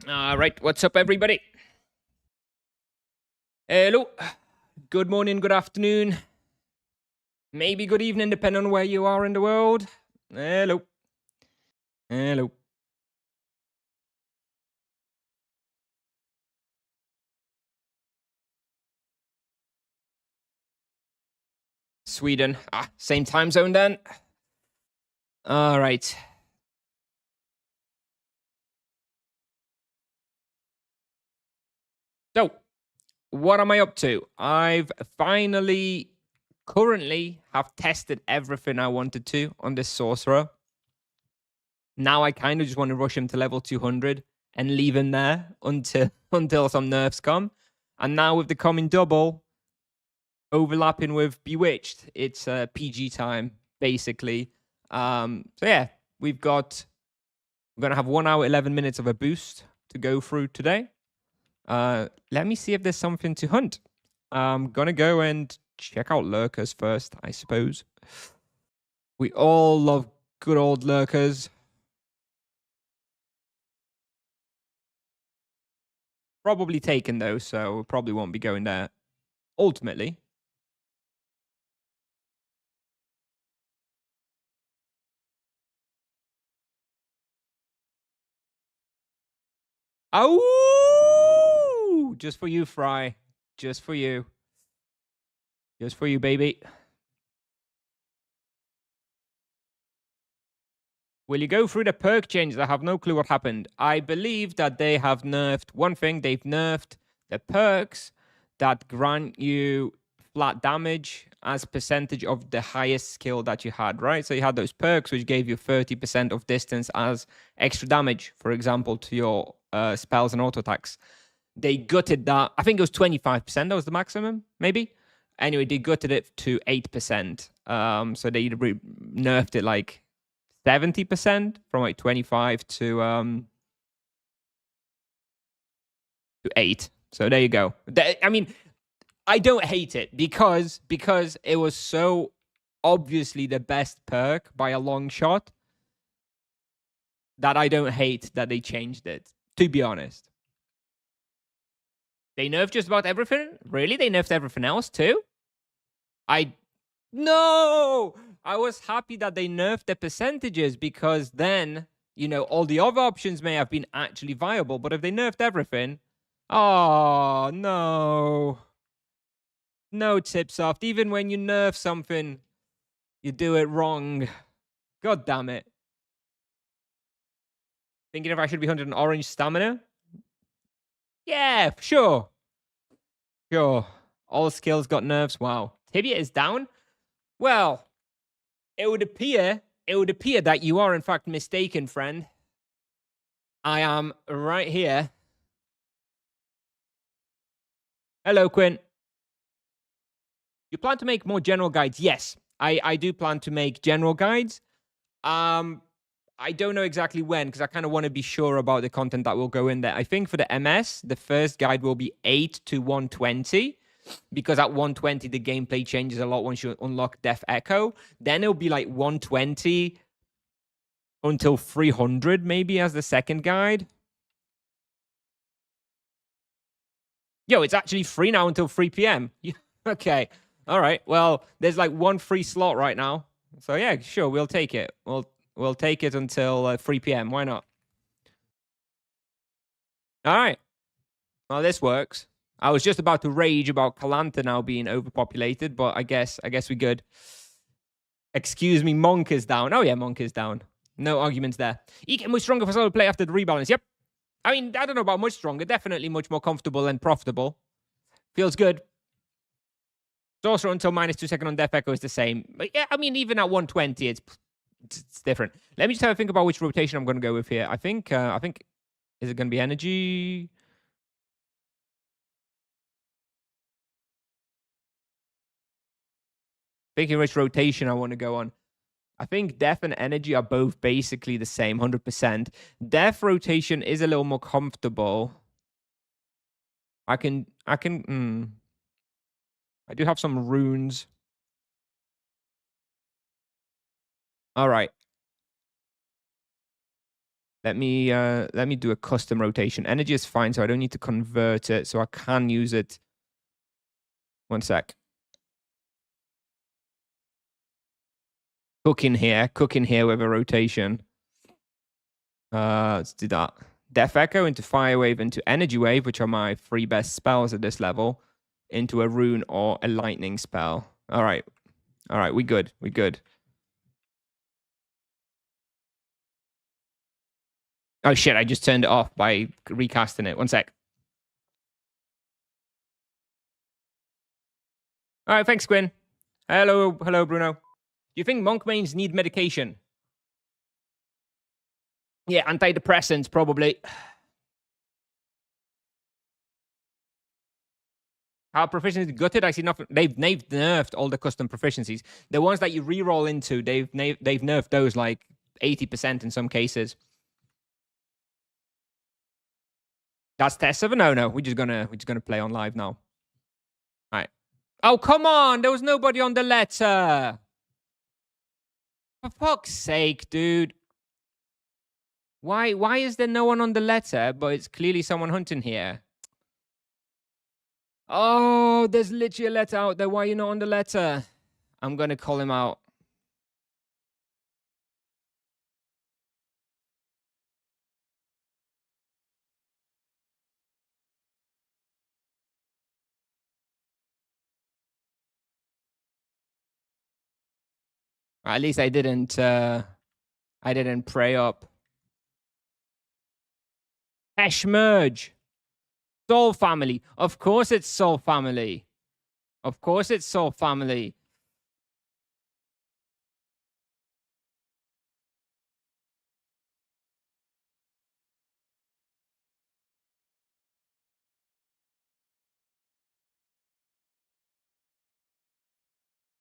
All right, what's up, everybody? Hello. Good morning, good afternoon, maybe good evening, depending on where you are in the world. Hello. Hello. Sweden. Same time zone then. All right. So, what am I up to? I've currently have tested everything I wanted to on this sorcerer. Now I kind of just want to rush him to level 200 and leave him there until some nerfs come. And now with the coming double overlapping with Bewitched, it's PG time basically. So yeah, we're gonna have 1 hour 11 minutes of a boost to go through today. Let me see if there's something to hunt. I'm gonna go and check out lurkers first, I suppose. We all love good old lurkers. Probably taken though, so probably won't be going there ultimately. Oh, just for you, Fry. Just for you. Just for you, baby. Will you go through the perk changes? I have no clue what happened. I believe that they have nerfed one thing. They've nerfed the perks that grant you flat damage as percentage of the highest skill that you had, right? So you had those perks which gave you 30% of distance as extra damage, for example, to your spells and auto attacks. They gutted that. I think it was 25%. That was the maximum, maybe. Anyway, they gutted it to 8%. So they nerfed it like 70% from like 25 to 8. So there you go. I mean, I don't hate it because it was so obviously the best perk by a long shot that I don't hate that they changed it, to be honest. They nerfed just about everything? Really? They nerfed everything else too? No! I was happy that they nerfed the percentages because then, all the other options may have been actually viable. But if they nerfed everything, oh, no. No, Tipsoft. Even when you nerf something, you do it wrong. God damn it. Thinking if I should be hunting orange stamina? Yeah, sure. Sure. All skills got nerfs. Wow. Tibia is down? Well, it would appear that you are in fact mistaken, friend. I am right here. Hello, Quinn. You plan to make more general guides? Yes, I do plan to make general guides. I don't know exactly when because I kind of want to be sure about the content that will go in there. I think for the MS, the first guide will be 8 to 120 because at 120 the gameplay changes a lot once you unlock Death Echo. Then it'll be like 120 until 300 maybe as the second guide. Yo, it's actually free now until 3 p.m. Okay. All right. Well, there's like one free slot right now. So yeah, sure, we'll take it. We'll take it until 3 p.m. Why not? All right. Well, this works. I was just about to rage about Kalanta now being overpopulated, but I guess we good. Excuse me, Monk is down. Oh yeah, Monk is down. No arguments there. He get much stronger for solo play after the rebalance. Yep. I mean, I don't know about much stronger. Definitely much more comfortable and profitable. Feels good. Sorcerer until -2 on Death Echo is the same. But yeah, I mean, even at 120, it's different. Let me just have a think about which rotation I'm going to go with here. I think is it going to be energy? Thinking which rotation I want to go on. I think Death and Energy are both basically the same, 100%. Death rotation is a little more comfortable. I do have some runes. All right. Let me do a custom rotation. Energy is fine, so I don't need to convert it, so I can use it. One sec. Cooking here with a rotation. Let's do that. Death Echo into Fire Wave into Energy Wave, which are my 3 best spells at this level, into a Rune or a Lightning spell. All right, we good. Oh shit! I just turned it off by recasting it. One sec. All right, thanks, Gwyn. Hello, Bruno. Do you think monk mains need medication? Yeah, antidepressants probably. How proficiency gutted? I see nothing. They've nerfed all the custom proficiencies. The ones that you re-roll into, they've nerfed those like 80% in some cases. That's test server? No. We're just gonna play on live now. All right. Oh, come on! There was nobody on the letter. For fuck's sake, dude. Why is there no one on the letter, but it's clearly someone hunting here? Oh, there's literally a letter out there. Why are you not on the letter? I'm gonna call him out. At least I didn't pray up. Ash merge. Soul family. Of course it's soul family. Of course it's soul family.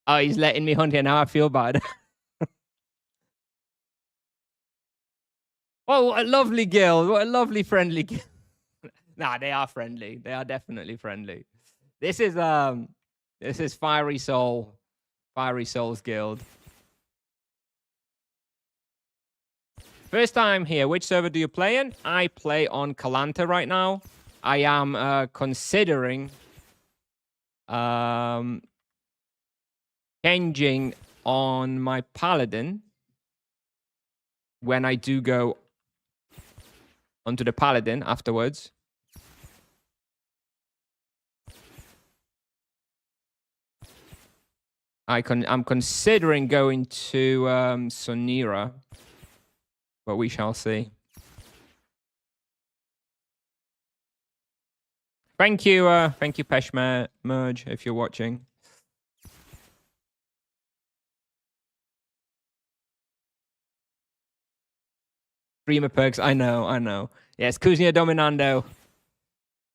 Oh, he's letting me hunt here. Now I feel bad. Oh, what a lovely guild. What a lovely, friendly guild. Nah, they are friendly. They are definitely friendly. This is Fiery Soul. Fiery Souls Guild. First time here. Which server do you play in? I play on Kalanta right now. I am considering changing on my Paladin when I do go onto the Paladin afterwards. I'm considering going to Sonira, but we shall see. Thank you, Peshmer Merge, if you're watching. Streamer perks, I know. Yes, Kuznia Dominando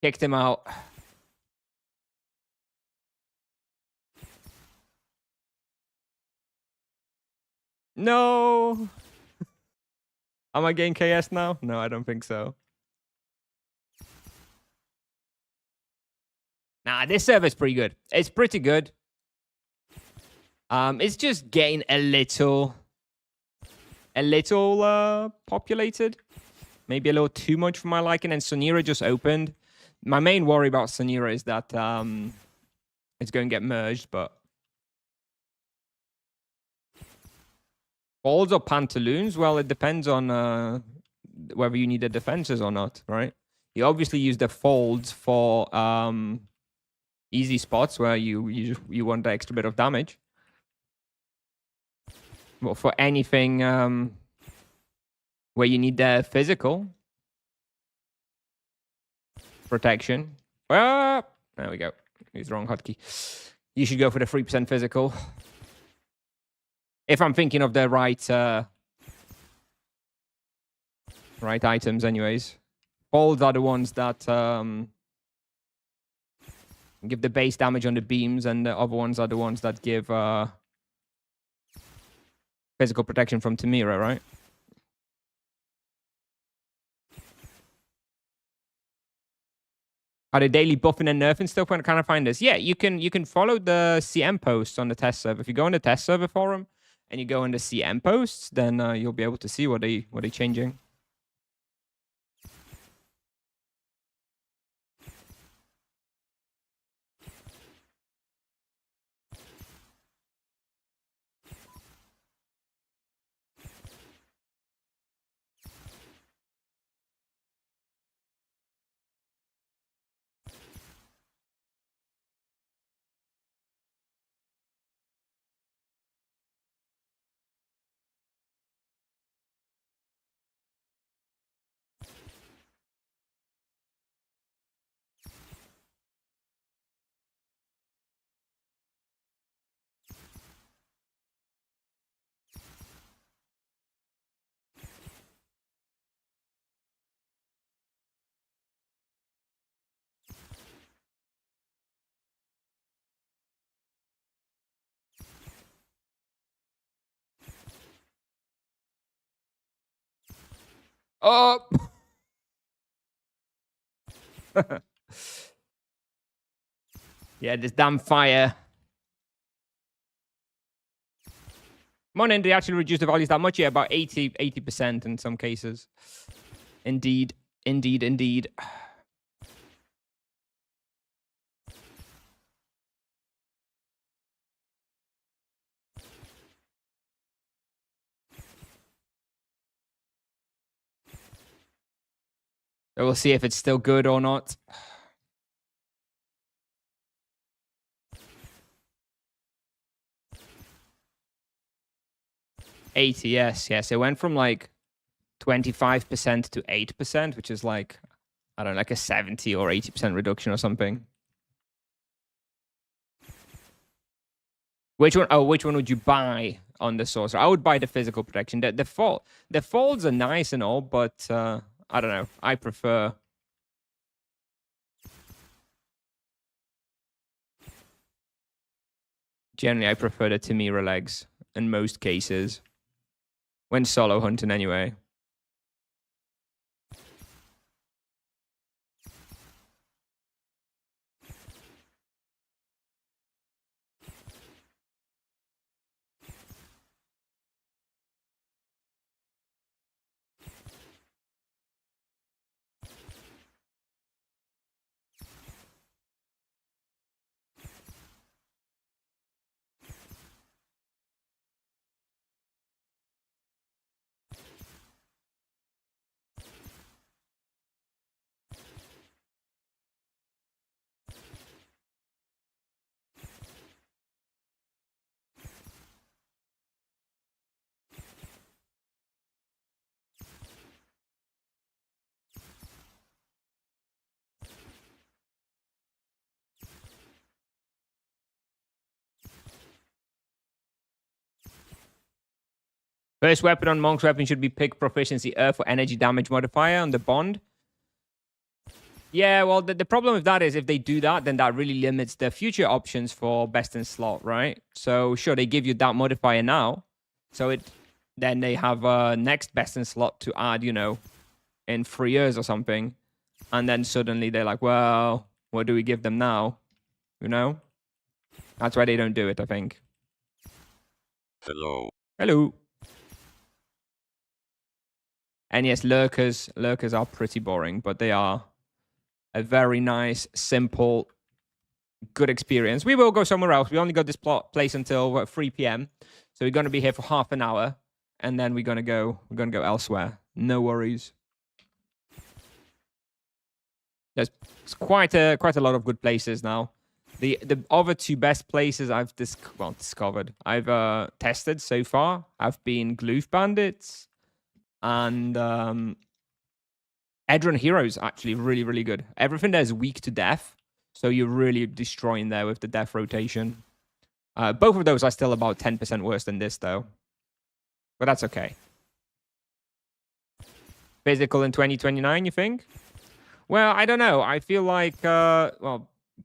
kicked him out. No. Am I getting KS now? No, I don't think so. Nah, this server's pretty good. It's pretty good. It's just getting a little populated. Maybe a little too much for my liking. And Sonira just opened. My main worry about Sonira is that it's going to get merged, but Folds or Pantaloons? Well, it depends on whether you need the defenses or not, right? You obviously use the folds for easy spots where you want the extra bit of damage. But for anything where you need the physical protection. There we go. Use the wrong hotkey. You should go for the 3% physical. If I'm thinking of the right items, anyways. Folds are the ones that give the base damage on the beams, and the other ones are the ones that give physical protection from Tamira, right? Are they daily buffing and nerfing stuff? When can I find this? Yeah, you can follow the CM posts on the test server. If you go on the test server forum and you go on the CM posts, then you'll be able to see what they changing. Oh! Yeah, this damn fire. Come on in, they actually reduce the values that much? Yeah, about 80% in some cases. Indeed. Indeed, indeed. So we'll see if it's still good or not. $80, yes. It went from like 25% to 8%, which is like, I don't know, like a 70 or 80% reduction or something. Which one? Oh, which one would you buy on the Sorcerer? I would buy the physical protection. The folds are nice and all, but I don't know. I prefer. Generally, I prefer the Timira legs in most cases. When solo hunting, anyway. First weapon on Monk's weapon should be pick Proficiency Earth for energy damage modifier on the bond. Yeah, well, the problem with that is if they do that, then that really limits the future options for best in slot, right? So sure, they give you that modifier now. So then they have next best in slot to add, in 3 years or something. And then suddenly they're like, well, what do we give them now? That's why they don't do it, I think. Hello. Hello. And yes, lurkers are pretty boring, but they are a very nice, simple, good experience. We will go somewhere else. We only got this place until 3 p.m. So we're going to be here for half an hour, and then we're going to go elsewhere. No worries. There's quite a lot of good places now. The other two best places I've discovered, I've tested so far, have been Gloof Bandits and Edron Heroes. Actually, really, really good. Everything there is weak to death, so you're really destroying there with the death rotation. Both of those are still about 10% worse than this, though. But that's okay. Physical in 2029, you think? Well, I don't know. I feel like,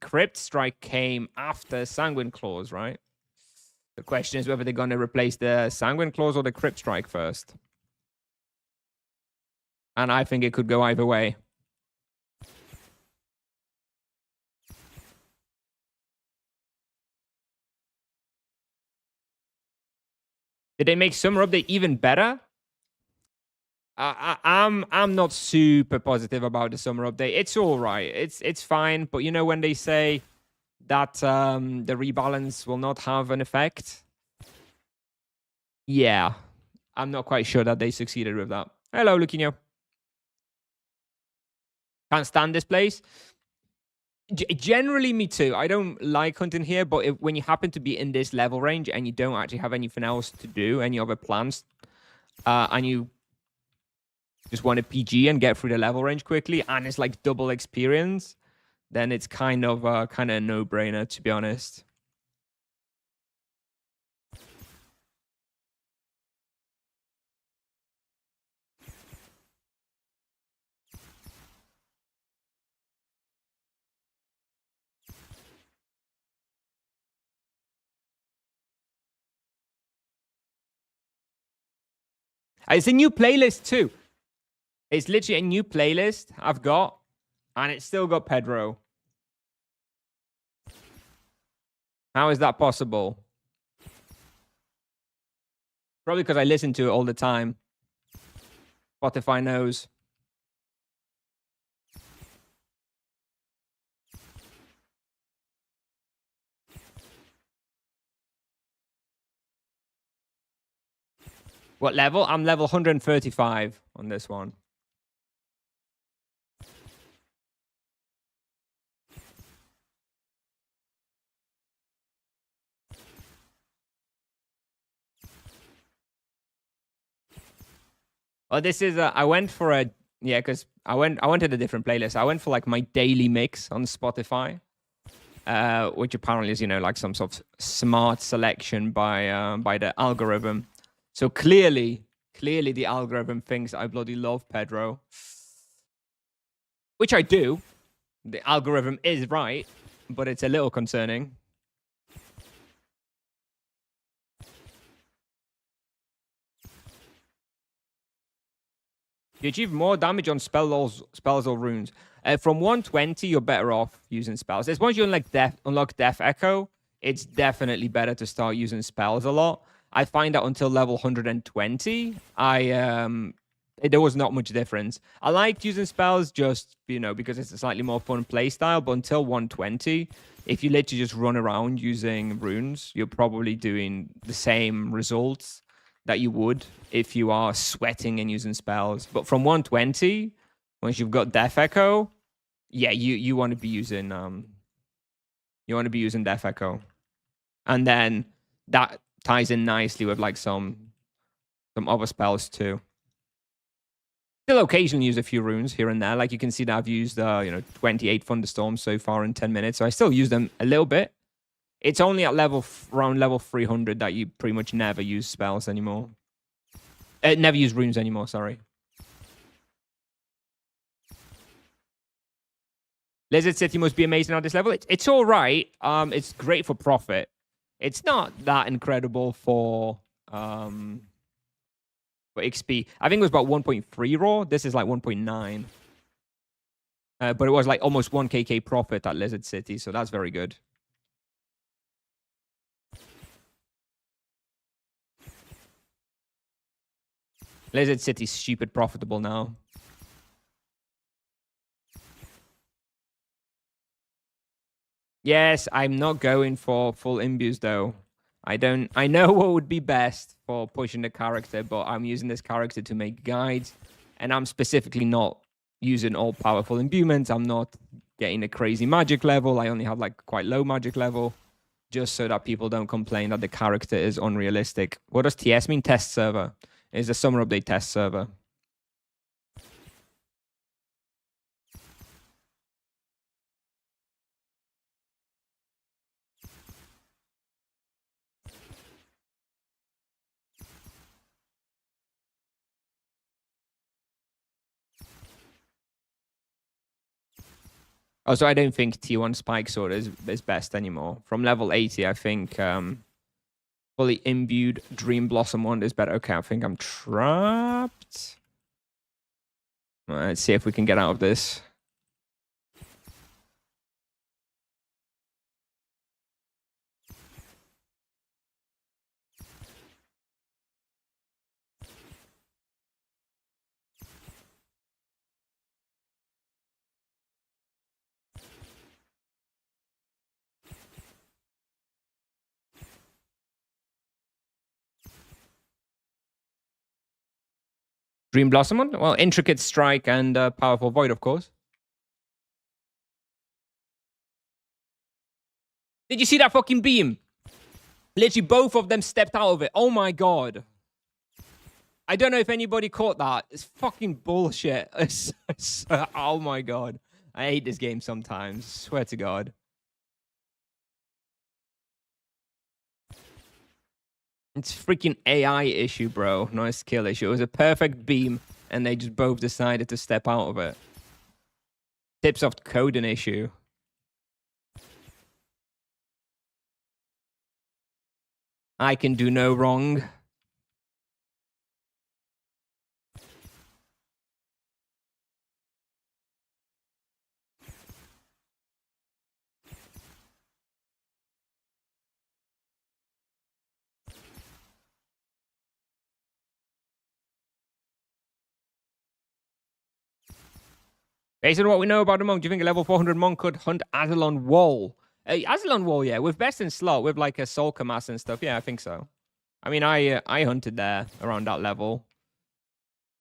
Crypt Strike came after Sanguine Claws, right? The question is whether they're going to replace the Sanguine Claws or the Crypt Strike first. And I think it could go either way. Did they make Summer Update even better? I'm not super positive about the Summer Update. It's all right. It's fine. But when they say that the rebalance will not have an effect, yeah, I'm not quite sure that they succeeded with that. Hello, Luquinho. Can't stand this place. Generally, me too. I don't like hunting here, but when you happen to be in this level range and you don't actually have anything else to do, any other plans, and you just want a PG and get through the level range quickly, and it's like double experience, then it's kind of a no-brainer, to be honest. It's a new playlist too. It's literally a new playlist I've got, and it's still got Pedro. How is that possible? Probably because I listen to it all the time. Spotify knows. What level? I'm level 135 on this one. Oh, this is I went for a because I wanted a different playlist. I went for like my daily mix on Spotify, which apparently is like some sort of smart selection by the algorithm. So clearly the algorithm thinks I bloody love Pedro, which I do. The algorithm is right, but it's a little concerning. You achieve more damage on spells or runes. From 120, you're better off using spells. As once you unlock Death Echo, it's definitely better to start using spells a lot. I find that until level 120, there was not much difference. I liked using spells just, because it's a slightly more fun play style, but until 120, if you literally just run around using runes, you're probably doing the same results that you would if you are sweating and using spells. But from 120, once you've got Death Echo, yeah, you want to be using Death Echo. And then that ties in nicely with like some other spells too. Still occasionally use a few runes here and there. Like you can see that I've used 28 Thunderstorms so far in 10 minutes. So I still use them a little bit. It's only at around level 300 that you pretty much never use spells anymore. Never use runes anymore, sorry. Lizard City must be amazing at this level. It's all right. It's great for profit. It's not that incredible for XP. I think it was about 1.3 raw. This is like 1.9. But it was like almost 1kk profit at Lizard City, so that's very good. Lizard City's stupid profitable now. Yes, I'm not going for full imbues though. I know what would be best for pushing the character, but I'm using this character to make guides, and I'm specifically not using all powerful imbuements. I'm not getting a crazy magic level. I only have like quite low magic level, just so that people don't complain that the character is unrealistic. What does TS mean? Test server. It's a summer update test server. Also, I don't think T1 Spike Sword is best anymore. From level 80, I think fully imbued Dream Blossom Wand is better. Okay, I think I'm trapped. Let's see if we can get out of this. Dream Blossom Wand? Well, Intricate Strike and Powerful Void, of course. Did you see that fucking beam? Literally, both of them stepped out of it. Oh my god. I don't know if anybody caught that. It's fucking bullshit. Oh my god. I hate this game sometimes. Swear to God. It's freaking AI issue, bro. Not a skill issue. It was a perfect beam, and they just both decided to step out of it. Tipsoft coding issue. I can do no wrong. Based on what we know about the monk, do you think a level 400 monk could hunt Azalon Wall? Azalon Wall, yeah, with best in slot, with like a Solca mass and stuff. Yeah, I think so. I mean, I hunted there around that level.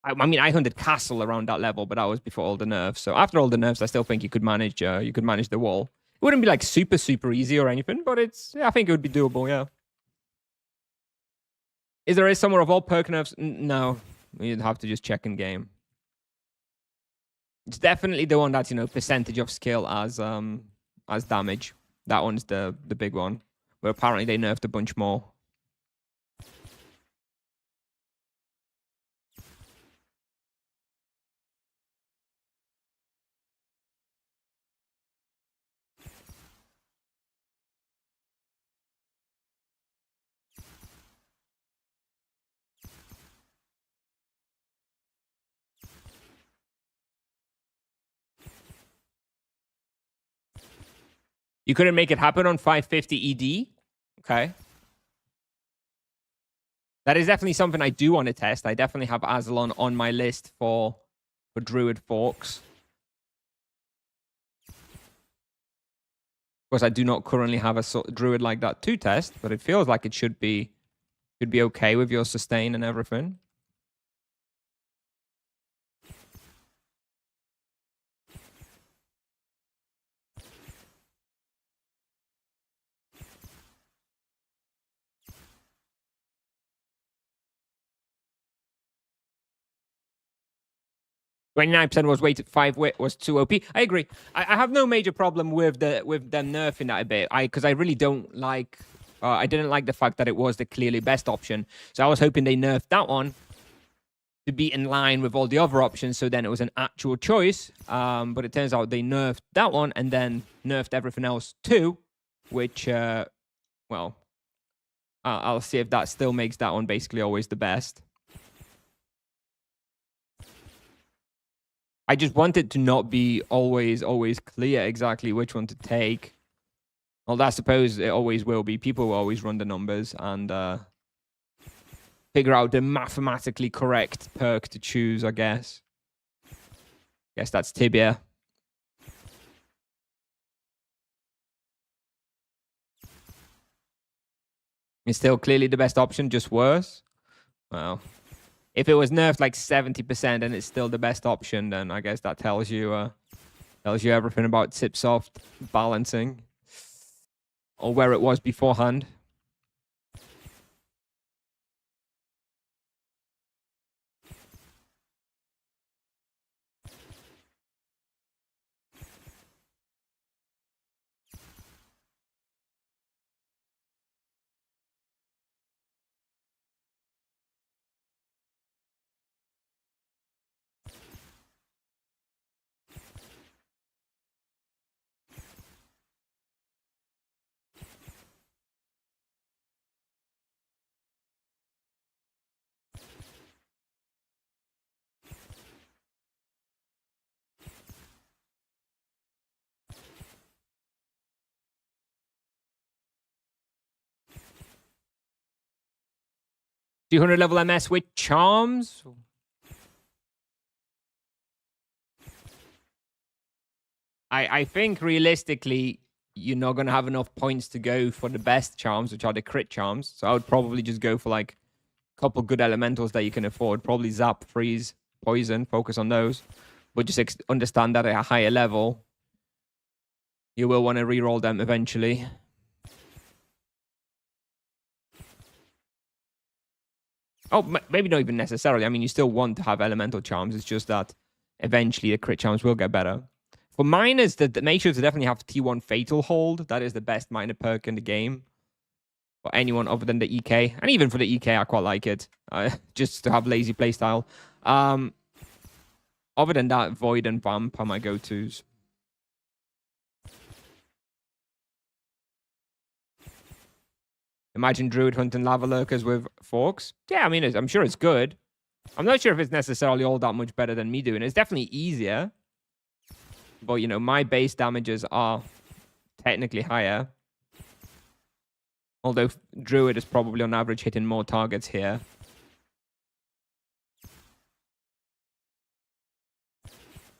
I mean, I hunted Castle around that level, but that was before all the nerfs. So after all the nerfs, I still think you could manage the wall. It wouldn't be like super easy or anything, but I think it would be doable. Yeah. Is there a somewhere of all perk nerfs? No, you'd have to just check in game. It's definitely the one that's percentage of skill as damage. That one's the big one. But apparently they nerfed a bunch more. You couldn't make it happen on 550 ED? Okay. That is definitely something I do want to test. I definitely have Azalon on my list for Druid Forks. Of course, I do not currently have a Druid like that to test, but it feels like it should be okay with your sustain and everything. 29% was weighted 5 wit was too OP. I agree. I have no major problem with them nerfing that a bit. Because I really don't like. I didn't like the fact that it was the clearly best option. So I was hoping they nerfed that one to be in line with all the other options. So then it was an actual choice. But it turns out they nerfed that one and then nerfed everything else too, which well, I'll see if that still makes that one basically always the best. I just want it to not be always clear exactly which one to take. Well, I suppose it always will be. People will always run the numbers and figure out the mathematically correct perk to choose, I guess. Guess that's Tibia. It's still clearly the best option, just worse. Well, if it was nerfed like 70% and it's still the best option, then I guess that tells you everything about Tipsoft balancing or where it was beforehand. $200 level MS with charms. I think realistically, you're not going to have enough points to go for the best charms, which are the crit charms. So I would probably just go for like a couple good elementals that you can afford. Probably Zap, Freeze, Poison, focus on those. But just understand that at a higher level, you will want to reroll them eventually. Oh, maybe not even necessarily. I mean, you still want to have elemental charms. It's just that eventually the crit charms will get better. For miners, make sure to definitely have T1 Fatal Hold. That is the best miner perk in the game. For anyone other than the EK. And even for the EK, I quite like it. Just to have lazy playstyle. Other than that, Void and Vamp are my go-tos. Imagine Druid hunting Lava Lurkers with Forks. Yeah, I mean, I'm sure it's good. I'm not sure if it's necessarily all that much better than me doing it. It's definitely easier. But, you know, my base damages are technically higher. Although Druid is probably on average hitting more targets here.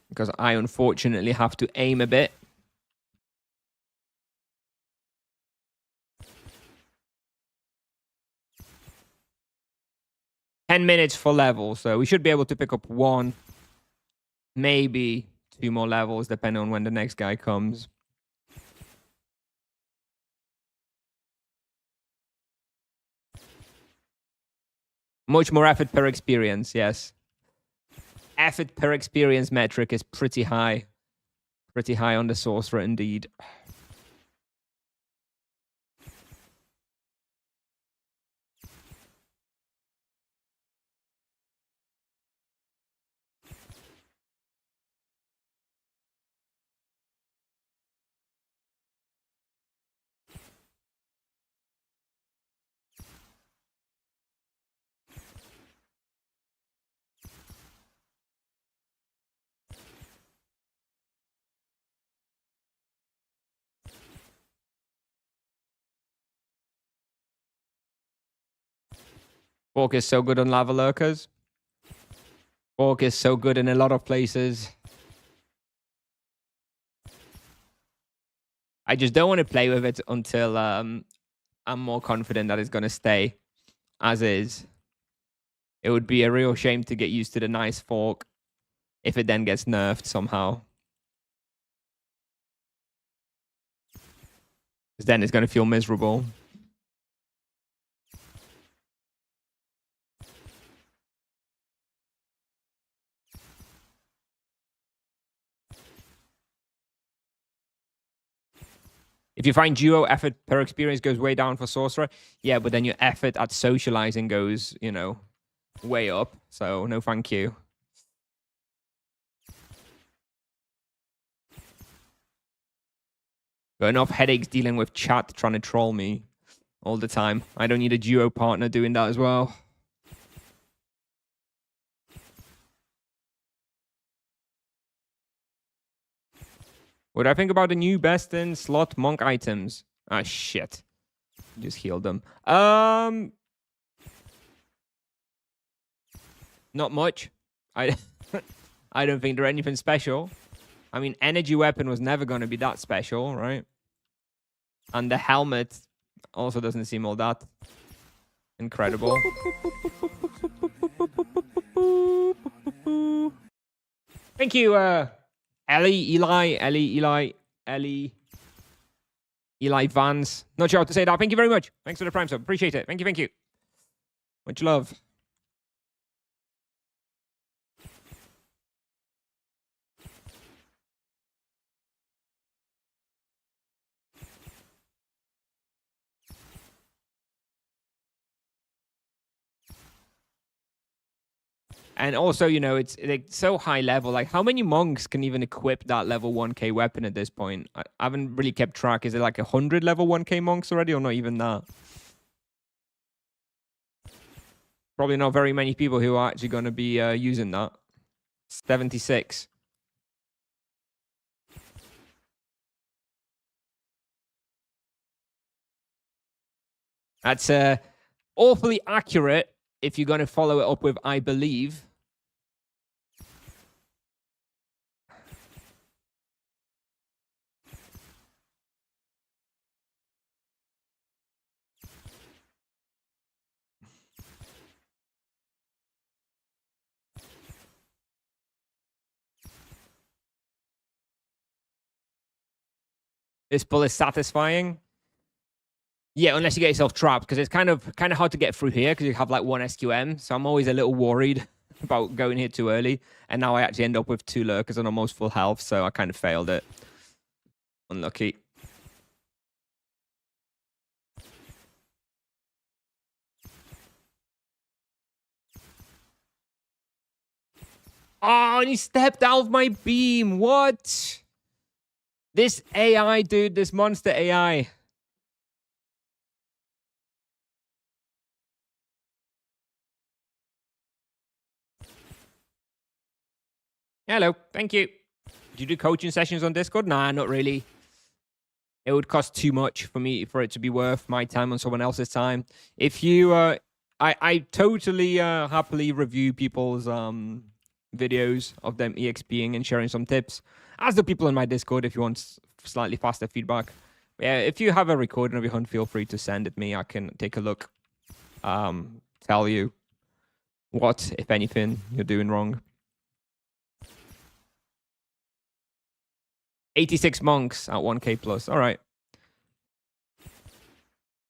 because I unfortunately have to aim a bit. $10 for level, so we should be able to pick up 1, maybe 2 more levels, depending on when the next guy comes. Much more effort per experience, yes. Effort per experience metric is pretty high. Pretty high on the sorcerer, indeed. Sorc is so good on lava lurkers. Sorc is so good in a lot of places. I just don't want to play with it until I'm more confident that it's going to stay as is. It would be a real shame to get used to the nice fork if it then gets nerfed somehow. Because then it's going to feel miserable. If you find duo, effort per experience goes way down for sorcerer. Yeah, but then your effort at socializing goes, you know, way up. So no thank you. Got enough headaches dealing with chat trying to troll me all the time. I don't need a duo partner doing that as well. What do I think about the new best in slot monk items? Ah, shit. Just healed them. Not much. I don't think they're anything special. I mean, energy weapon was never going to be that special, right? And the helmet also doesn't seem all that incredible. Thank you, Ellie Vans. Not sure how to say that. Thank you very much. Thanks for the prime sub. Appreciate it. Thank you. Much love. And also, you know, it's like so high level. Like, how many monks can even equip that level 1k weapon at this point? I haven't really kept track. Is it like 100 level 1k monks already, or not even that? Probably not very many people who are actually going to be using that. 76. That's awfully accurate if you're going to follow it up with I believe. This pull is satisfying. Yeah, unless you get yourself trapped, because it's kind of hard to get through here because you have like 1 SQM. So I'm always a little worried about going here too early. And now I actually end up with 2 lurkers on almost full health, so I kind of failed it. Unlucky. Oh, and he stepped out of my beam. What? This AI, dude, this monster AI. Hello, thank you. Do you do coaching sessions on Discord? Nah, not really. It would cost too much for me for it to be worth my time on someone else's time. If you, I totally happily review people's videos of them EXPing and sharing some tips, as do people in my Discord if you want slightly faster feedback. Yeah, if you have a recording of your hunt, feel free to send it me. I can take a look, tell you what, if anything, you're doing wrong. 86 monks at 1k plus. All right.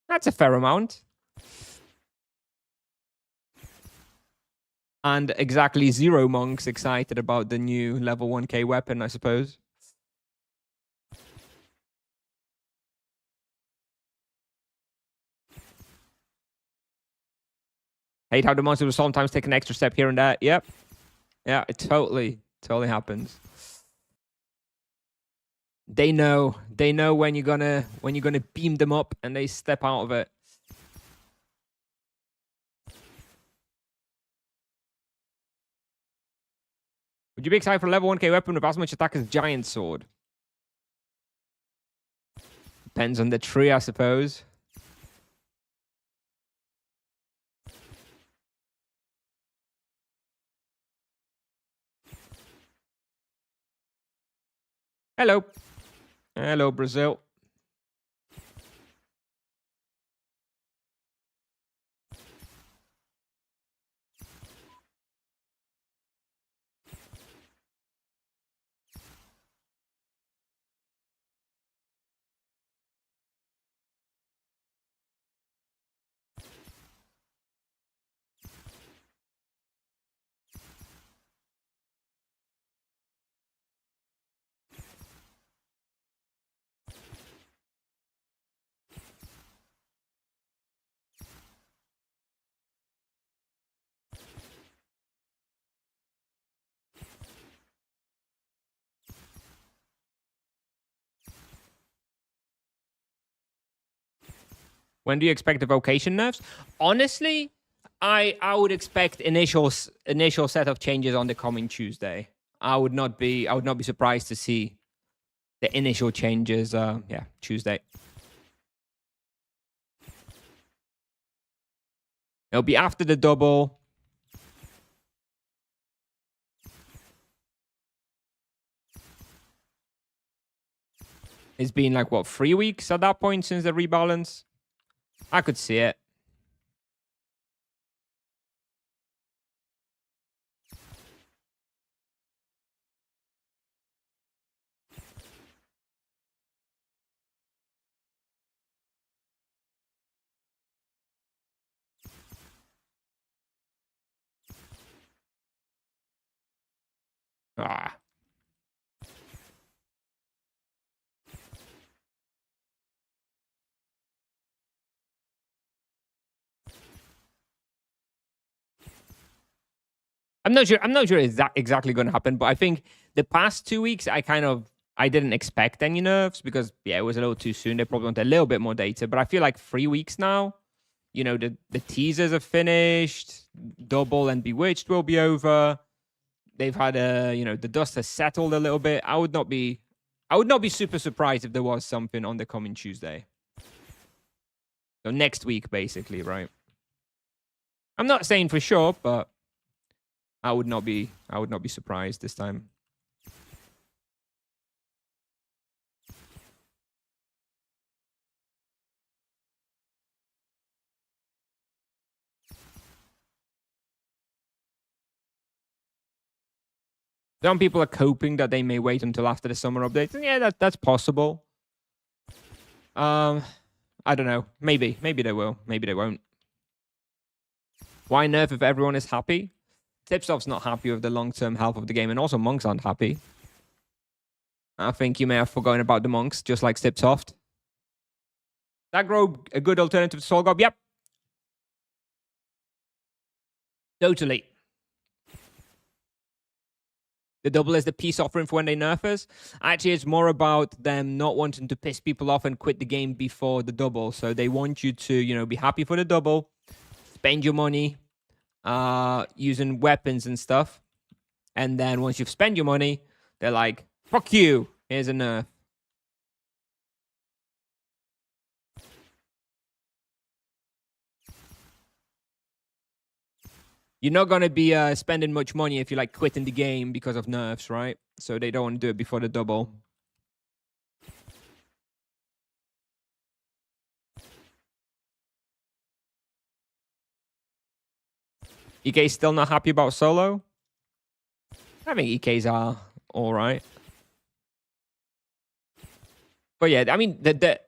That's a fair amount. And exactly 0 monks excited about the new level 1k weapon, I suppose. Hate how the monster will sometimes take an extra step here and there. Yep. Yeah, it totally happens. They know when you're gonna beam them up and they step out of it. Would you be excited for a level 1k weapon with as much attack as Giant Sword? Depends on the tree, I suppose. Hello. Hello, Brazil. When do you expect the vocation nerfs? Honestly, I would expect initial set of changes on the coming Tuesday. I would not be surprised to see the initial changes. Yeah, Tuesday. It'll be after the double. It's been like what, 3 weeks at that point since the rebalance. I could see it. Ah. I'm not sure it's exactly going to happen, but I think the past 2 weeks I didn't expect any nerfs because yeah, it was a little too soon. They probably want a little bit more data, but I feel like 3 weeks now, you know, the teasers are finished, Double and Bewitched will be over. They've had the dust has settled a little bit. I would not be super surprised if there was something on the coming Tuesday. So next week basically, right? I'm not saying for sure, but I would not be surprised this time. Some people are coping that they may wait until after the summer update. And yeah, that's possible. I don't know. Maybe they will. Maybe they won't. Why nerf if everyone is happy? Tipsoft's not happy with the long-term health of the game, and also monks aren't happy. I think you may have forgotten about the monks, just like Tipsoft. That grow a good alternative to Soul Gob? Yep. Totally. The double is the peace offering for when they nerf us. Actually, it's more about them not wanting to piss people off and quit the game before the double. So they want you to, be happy for the double, spend your money using weapons and stuff. And then once you've spent your money, they're like, fuck you, here's a nerf. You're not going to be spending much money if you're like quitting the game because of nerfs, right? So they don't want to do it before the double. EK's still not happy about solo? I think EKs are all right. But yeah, I mean, the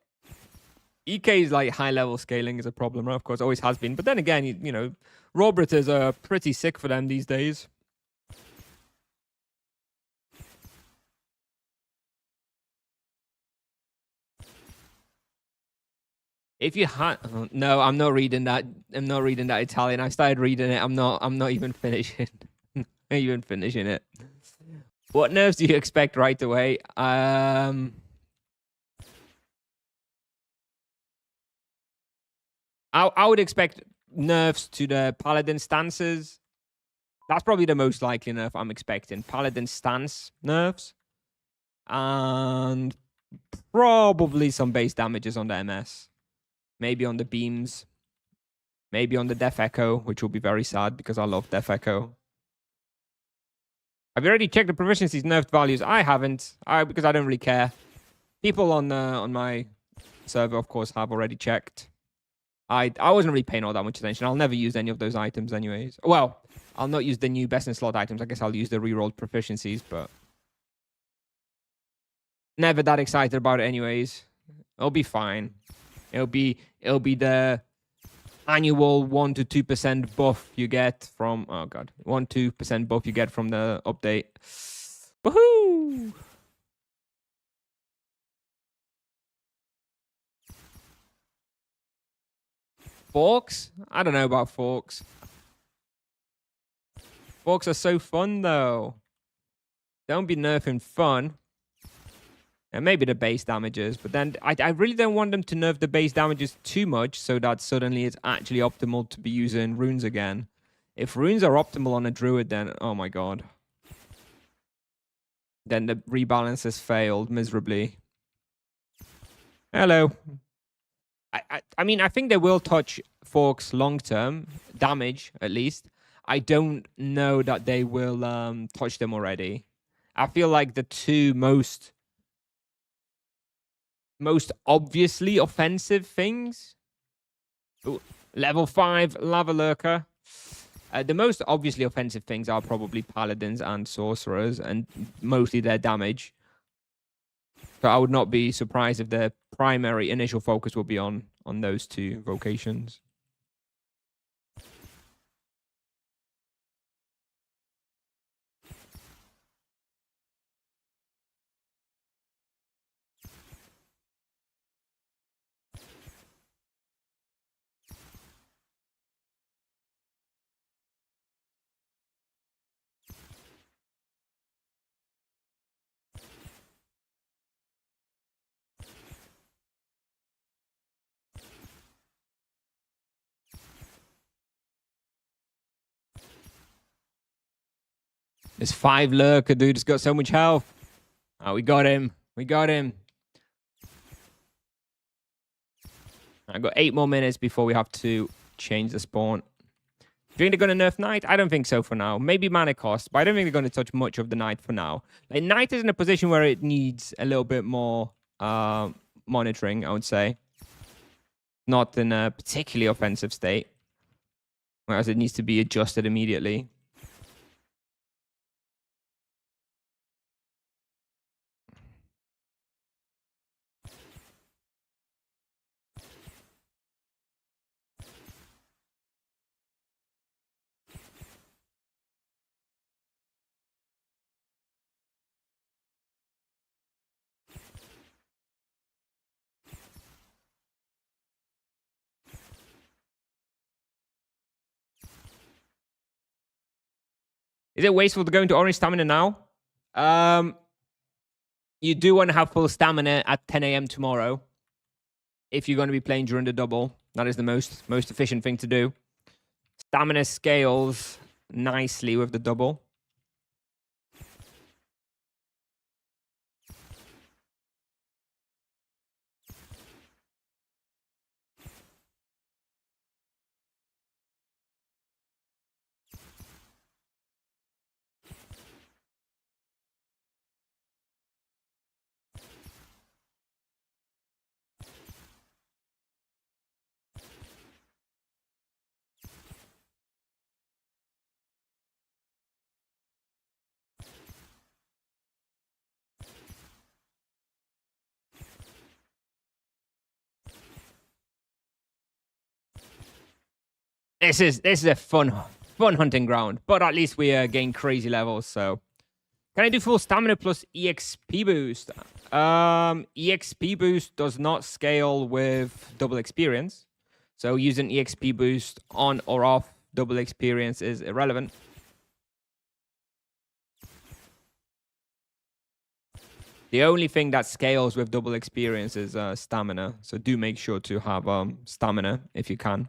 EK's like high level scaling is a problem, right? Of course, always has been. But then again, you know, Robritters are pretty sick for them these days. If you had, no, I'm not reading that. I'm not reading that Italian. I started reading it. I'm not even finishing. Not even finishing it. What nerves do you expect right away? I would expect nerfs to the paladin stances. That's probably the most likely nerf I'm expecting. Paladin stance nerfs. And probably some base damages on the MS. Maybe on the beams. Maybe on the Death Echo, which will be very sad because I love Death Echo. Have you already checked the Proficiency's nerfed values? I haven't, because I don't really care. People on my server, of course, have already checked. I wasn't really paying all that much attention. I'll never use any of those items anyways. Well, I'll not use the new best in slot items. I guess I'll use the rerolled Proficiencies, but never that excited about it anyways. It'll be fine. It'll be the annual 1 to 2% buff you get from 1-2% buff you get from the update. Woohoo! Forks? I don't know about forks. Forks are so fun though. Don't be nerfing fun. And maybe the base damages, but then I really don't want them to nerf the base damages too much so that suddenly it's actually optimal to be using runes again. If runes are optimal on a druid, then oh my god. Then the rebalance has failed miserably. Hello. I mean, I think they will touch forks long term, damage at least. I don't know that they will touch them already. I feel like the two most obviously offensive things. Ooh, level 5 lava lurker. The most obviously offensive things are probably paladins and sorcerers, and mostly their damage. So I would not be surprised if their primary initial focus will be on those two vocations. There's 5 lurker, dude. He's got so much health. Oh, we got him. We got him. I've got 8 more minutes before we have to change the spawn. Do you think they're going to nerf Knight? I don't think so for now. Maybe mana cost, but I don't think they're going to touch much of the Knight for now. Like, Knight is in a position where it needs a little bit more monitoring, I would say. Not in a particularly offensive state. Whereas it needs to be adjusted immediately. Is it wasteful to go into orange stamina now? You do want to have full stamina at 10 a.m. tomorrow. If you're going to be playing during the double, that is the most efficient thing to do. Stamina scales nicely with the double. This is a fun hunting ground, but at least we gain crazy levels. So, can I do full stamina plus EXP boost? EXP boost does not scale with double experience, so using EXP boost on or off double experience is irrelevant. The only thing that scales with double experience is stamina, so do make sure to have stamina if you can.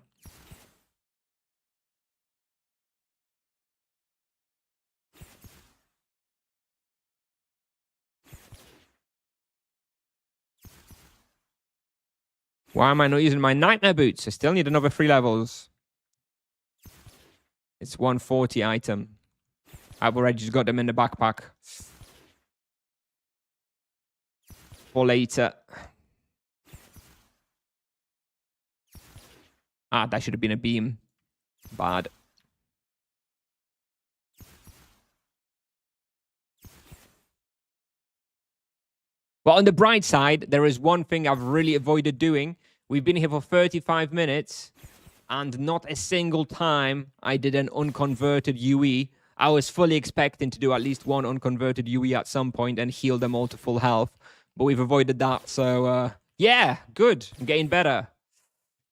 Why am I not using my nightmare boots? I still need another 3 levels. It's 140 item. I've already just got them in the backpack. For later. Ah, that should have been a beam. Bad. But on the bright side, there is one thing I've really avoided doing. We've been here for 35 minutes, and not a single time I did an unconverted UE. I was fully expecting to do at least one unconverted UE at some point and heal them all to full health. But we've avoided that, so yeah, good. I'm getting better.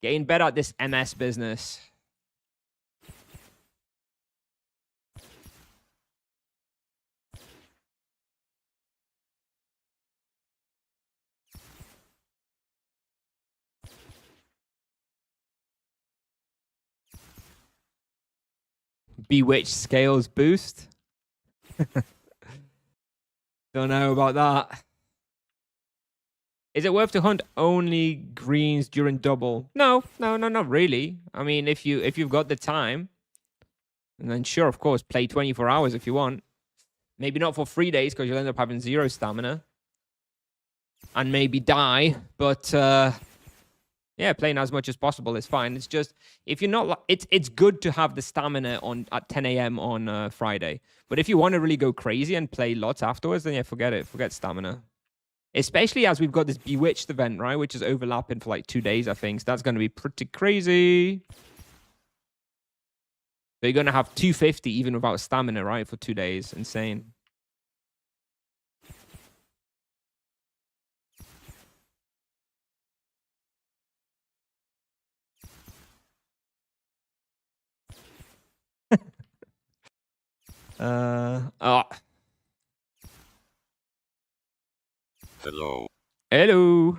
Getting better at this MS business. Bewitched scales boost. Don't know about that. Is it worth to hunt only greens during double? No, not really. I mean, if you've got the time, and then sure, of course, play 24 hours if you want. Maybe not for 3 days because you'll end up having 0 stamina and maybe die. But yeah, playing as much as possible is fine. It's just if you're not, it's good to have the stamina on at 10 a.m. on Friday. But if you want to really go crazy and play lots afterwards, then yeah, forget it. Forget stamina. Especially as we've got this Bewitched event, right? Which is overlapping for like 2 days, I think. So that's going to be pretty crazy. So you're going to have 250 even without stamina, right? For 2 days. Insane. Oh. Hello. Hello.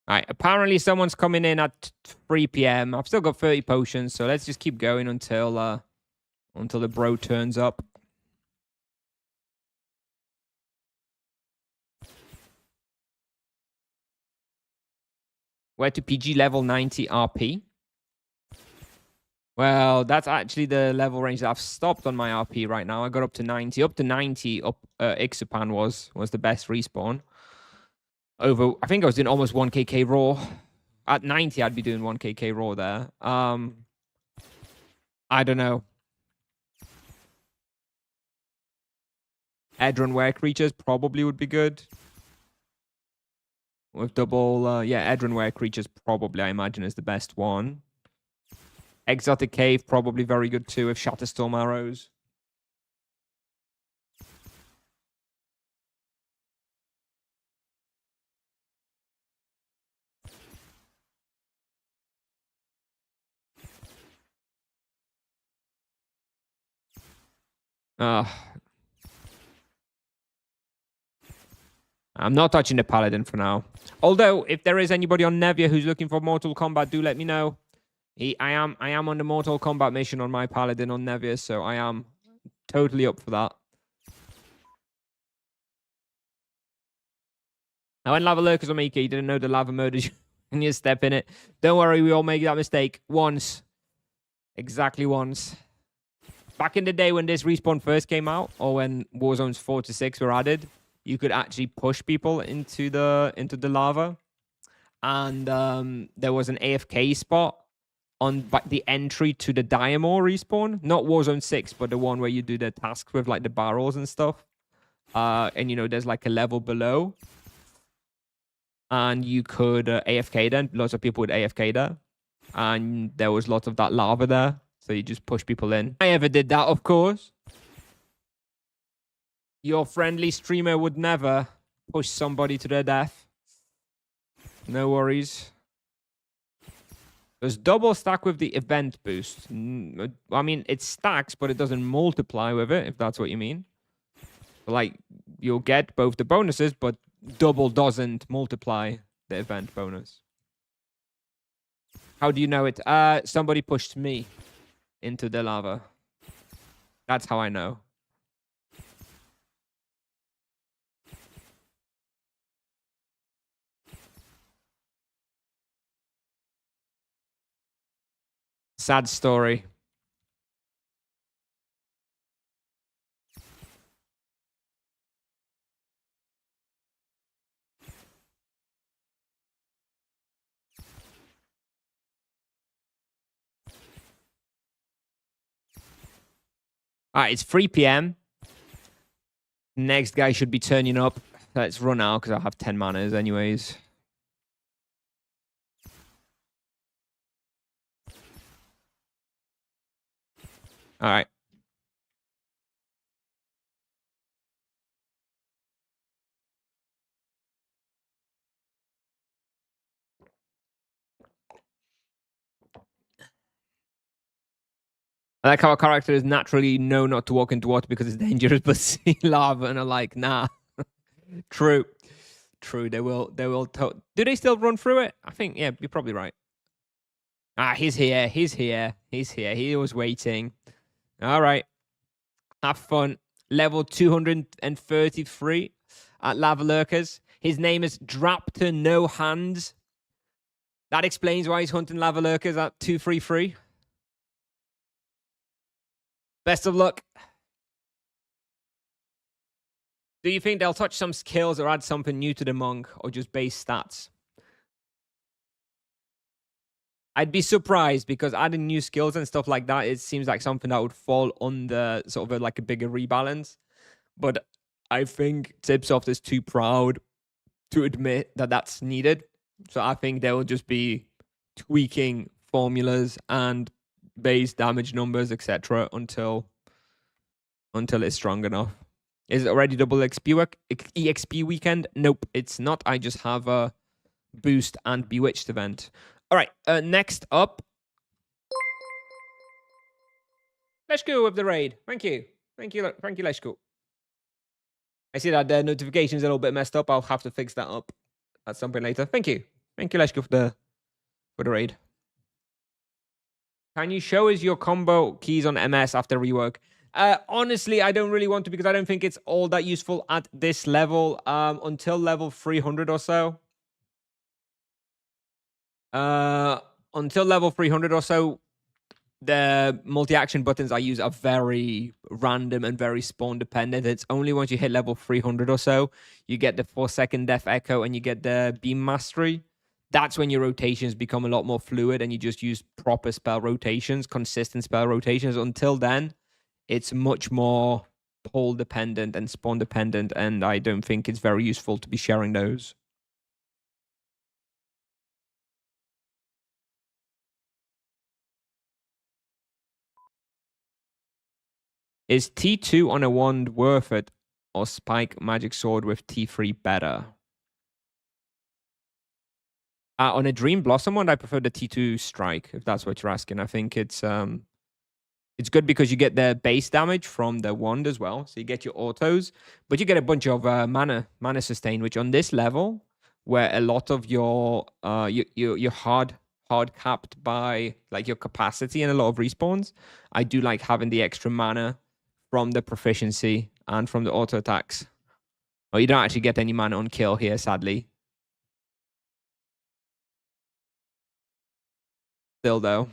All right, apparently someone's coming in at 3 p.m. I've still got 30 potions, so let's just keep going until the bro turns up. Where to PG level 90 RP? Well, that's actually the level range that I've stopped on my RP right now. I got up to 90. Up to 90, Ixapan was the best respawn. Over, I think I was doing almost 1kk raw. At 90, I'd be doing 1kk raw there. I don't know. Edron Ware creatures probably would be good. With double, yeah, Edron Ware creatures probably, I imagine, is the best one. Exotic Cave, probably very good too, with Shatterstorm arrows. I'm not touching the Paladin for now. Although, if there is anybody on Nevia who's looking for Mortal Kombat, do let me know. I am on the Mortal Kombat mission on my Paladin on Nevia, so I am totally up for that. Now, when Lava Lurkers on Mika, you didn't know the lava murders you and you step in it. Don't worry, we all make that mistake once. Exactly once. Back in the day when this respawn first came out, or when Warzones 4 to 6 were added, you could actually push people into the lava. And there was an AFK spot on the entry to the Diamore respawn. Not Warzone 6, but the one where you do the tasks with like the barrels and stuff. And you know, there's like a level below. And you could AFK then. Lots of people would AFK there. And there was lots of that lava there. So you just push people in. I ever did that, of course. Your friendly streamer would never push somebody to their death. No worries. There's double stack with the event boost. I mean, it stacks, but it doesn't multiply with it, if that's what you mean. Like, you'll get both the bonuses, but double doesn't multiply the event bonus. How do you know it? Somebody pushed me into the lava. That's how I know. Sad story. All right, it's 3 p.m. Next guy should be turning up. Let's run out because I have 10 manas anyways. All right. I like how our characters naturally know not to walk into water because it's dangerous, but see lava and are like, nah. True. True. They will. Do they still run through it? I think, yeah, you're probably right. Ah, he's here. He's here. He's here. He was waiting. All right. Have fun. Level 233 at Lava Lurkers. His name is Draptor No Hands. That explains why he's hunting Lava Lurkers at 233. Best of luck. Do you think they'll touch some skills or add something new to the monk or just base stats? I'd be surprised because adding new skills and stuff like that, it seems like something that would fall under sort of like a bigger rebalance. But I think Tipsoft is too proud to admit that that's needed. So I think they will just be tweaking formulas and base damage numbers, etc., until it's strong enough. Is it already double EXP weekend? Nope, it's not. I just have a boost and bewitched event. All right, next up. Let's go with the raid. Thank you. Thank you, let's go. I see that the notification's a little bit messed up. I'll have to fix that up at some point later. Thank you. Thank you, let's go for the raid. Can you show us your combo keys on MS after rework? Honestly, I don't really want to because I don't think it's all that useful at this level until level 300 or so. Until level 300 or so, the multi-action buttons I use are very random and very spawn dependent. It's only once you hit level 300 or so, you get the 4-second Death Echo and you get the Beam Mastery. That's when your rotations become a lot more fluid and you just use proper spell rotations, consistent spell rotations. Until then, it's much more pull dependent and spawn dependent, and I don't think it's very useful to be sharing those. Is T2 on a wand worth it, or Spike Magic Sword with T3 better? On a Dream Blossom wand, I prefer the T2 Strike, if that's what you're asking. I think it's good because you get the base damage from the wand as well, so you get your autos, but you get a bunch of mana sustain, which on this level, where a lot of your you're hard capped by like your capacity and a lot of respawns, I do like having the extra mana from the proficiency and from the auto attacks. Oh, you don't actually get any mana on kill here, sadly. Still though.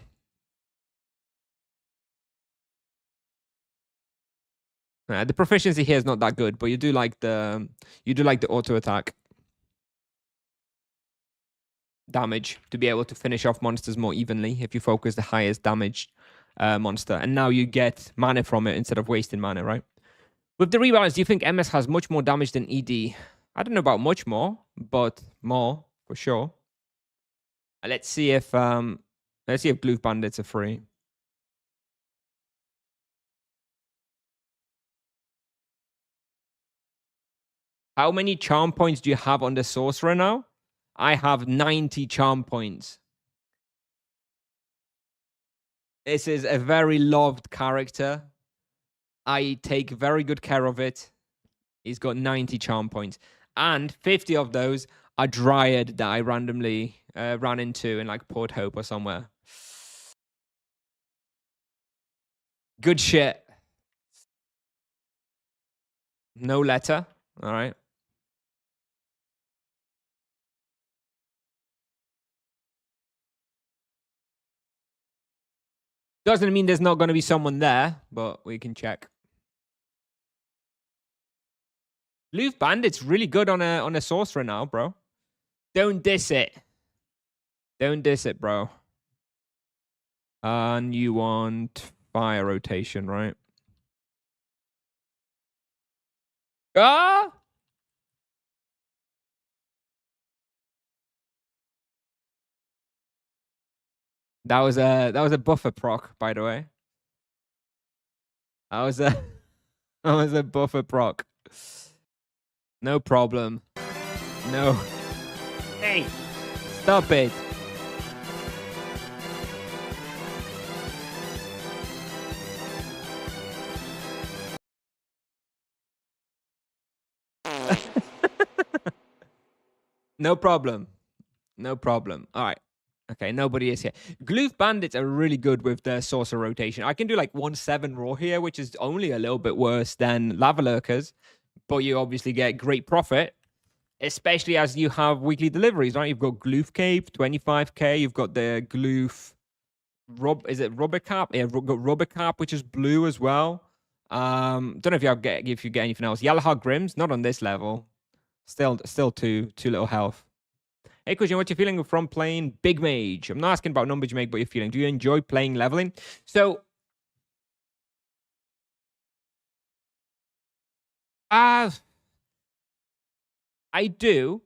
The proficiency here is not that good, but you do like the auto attack. damage to be able to finish off monsters more evenly if you focus the highest damage monster. And now you get mana from it instead of wasting mana, right? With the rebalance, do you think MS has much more damage than ED? I don't know about much more, but more for sure. Let's see if Gloof Bandits are free. How many charm points do you have on the sorcerer now? I have 90 charm points. This is a very loved character. I take very good care of it. He's got 90 charm points. And 50 of those are Dryad that I randomly ran into in like Port Hope or somewhere. Good shit. No letter. All right. Doesn't mean there's not going to be someone there, but we can check. Loof Bandit's really good on a sorcerer now, bro. Don't diss it. Don't diss it, bro. And you want fire rotation, right? Ah! That was a buffer proc, by the way. That was a buffer proc. No problem. No. Hey, stop it. No problem. No problem. All right. Okay, nobody is here. Gloof Bandits are really good with their sorcerer rotation. I can do like 1/7 raw here, which is only a little bit worse than Lava Lurkers, but you obviously get great profit, especially as you have weekly deliveries, right? You've got Gloof Cape, 25k. You've got the Gloof is it Rubber Cap? Yeah, we've got Rubber Cap, which is blue as well. Don't know if you get anything else. Yalahar Grims, not on this level. Still too little health. Hey, Christian, what you feeling from playing Big Mage? I'm not asking about numbers you make, but you're feeling. Do you enjoy playing leveling? So, I do.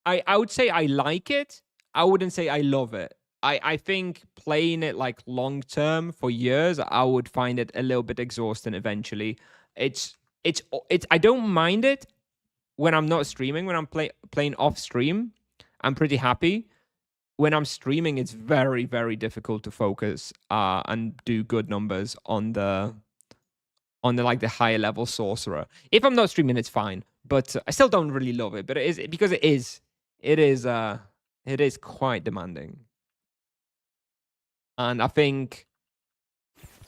I would say I like it. I wouldn't say I love it. I think playing it like long term for years, I would find it a little bit exhausting eventually. It's I don't mind it when I'm not streaming. When I'm playing off stream, I'm pretty happy. When I'm streaming, it's very, very difficult to focus and do good numbers on the like the higher level sorcerer. If I'm not streaming, it's fine, but I still don't really love it. But it is because it is quite demanding, and I think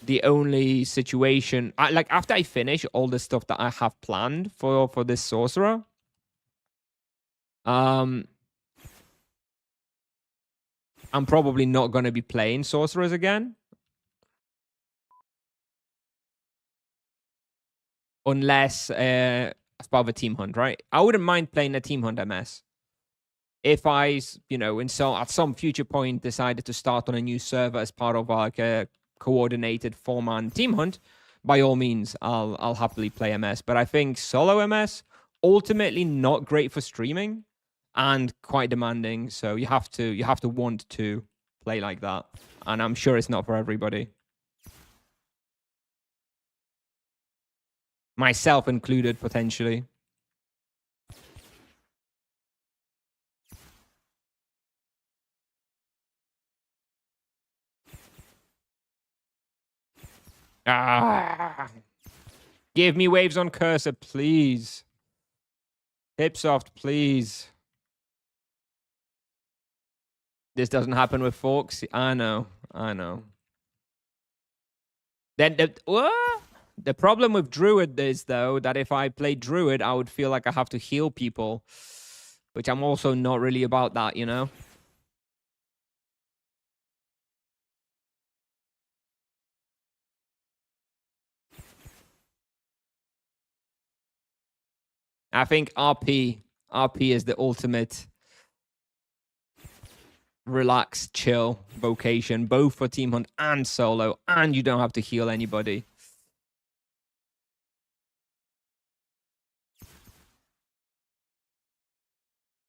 the only situation like after I finish all the stuff that I have planned for this sorcerer, I'm probably not going to be playing sorcerers again. Unless as part of a team hunt, right? I wouldn't mind playing a team hunt MS. If I, at some future point decided to start on a new server as part of like a coordinated 4-man team hunt, by all means, I'll happily play MS. But I think solo MS ultimately not great for streaming and quite demanding. So you have to want to play like that, and I'm sure it's not for everybody. Myself included, potentially. Give me waves on cursor, please. Hipsoft, please. This doesn't happen with forks. I know. Then the problem with Druid is, though, that if I play Druid, I would feel like I have to heal people, which I'm also not really about that, you know? I think RP is the ultimate relax, chill vocation, both for team hunt and solo, and you don't have to heal anybody.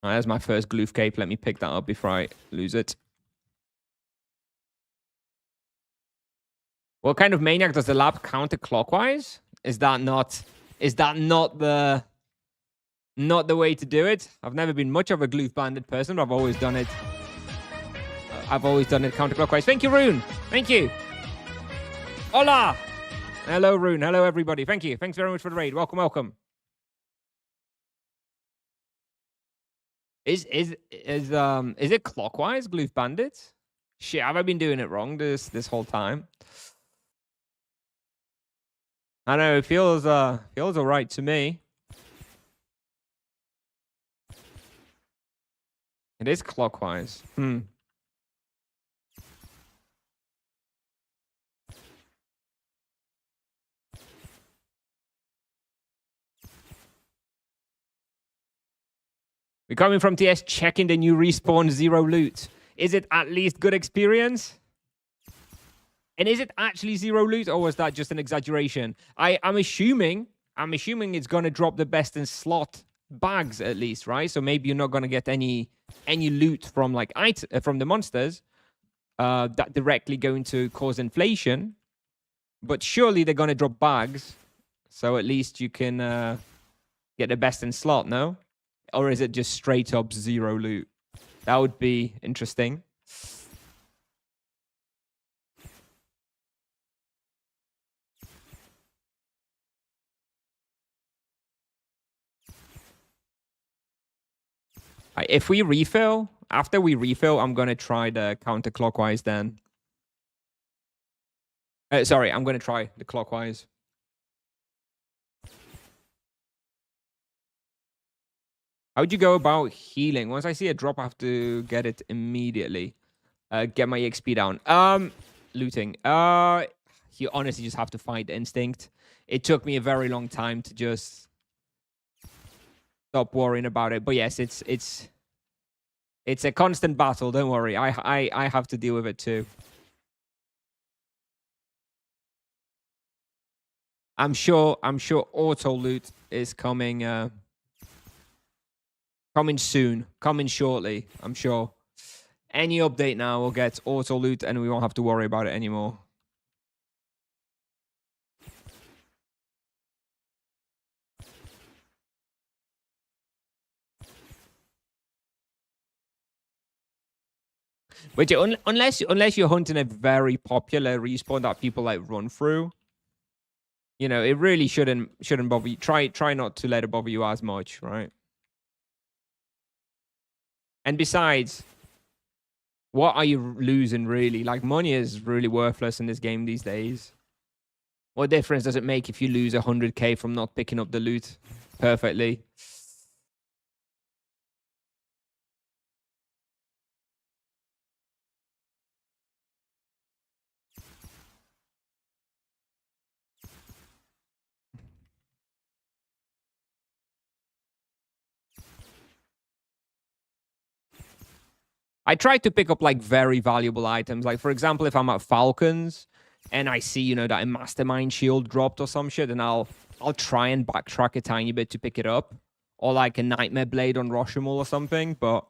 All right, there's my first gloof cape. Let me pick that up before I lose it. What kind of maniac does the lab counterclockwise? Is that not the way to do it? I've never been much of a gloof banded person, but I've always done it. Counterclockwise. Thank you, Rune. Thank you. Hola. Hello, Rune. Hello, everybody. Thank you. Thanks very much for the raid. Welcome, welcome. Is it clockwise, gloof bandit? Shit, have I been doing it wrong this whole time? I know it feels all right to me. It is clockwise. We're coming from TS, checking the new respawn, 0 loot. Is it at least good experience? And is it actually 0 loot, or was that just an exaggeration? I'm assuming it's gonna drop the best in slot bags at least, right? So maybe you're not gonna get any loot from like from the monsters that directly going to cause inflation. But surely they're gonna drop bags, so at least you can get the best in slot, no? Or is it just straight up 0 loot? That would be interesting. If we refill, after we refill, I'm going to try the counterclockwise then. Sorry, I'm going to try the clockwise. How would you go about healing? Once I see a drop, I have to get it immediately. Get my XP down. Looting. You honestly just have to fight instinct. It took me a very long time to just stop worrying about it. But yes, it's a constant battle. Don't worry. I have to deal with it too. I'm sure auto loot is coming coming soon, coming shortly, I'm sure. Any update now will get auto loot and we won't have to worry about it anymore. Which unless you're hunting a very popular respawn that people like run through, you know, it really shouldn't bother you. Try not to let it bother you as much, right? And besides, what are you losing really? Like, money is really worthless in this game these days. What difference does it make if you lose 100k from not picking up the loot perfectly? I try to pick up like very valuable items. Like, for example, if I'm at Falcons and I see, you know, that a Mastermind shield dropped or some shit, and I'll try and backtrack a tiny bit to pick it up. Or like a Nightmare Blade on Roshamul or something, but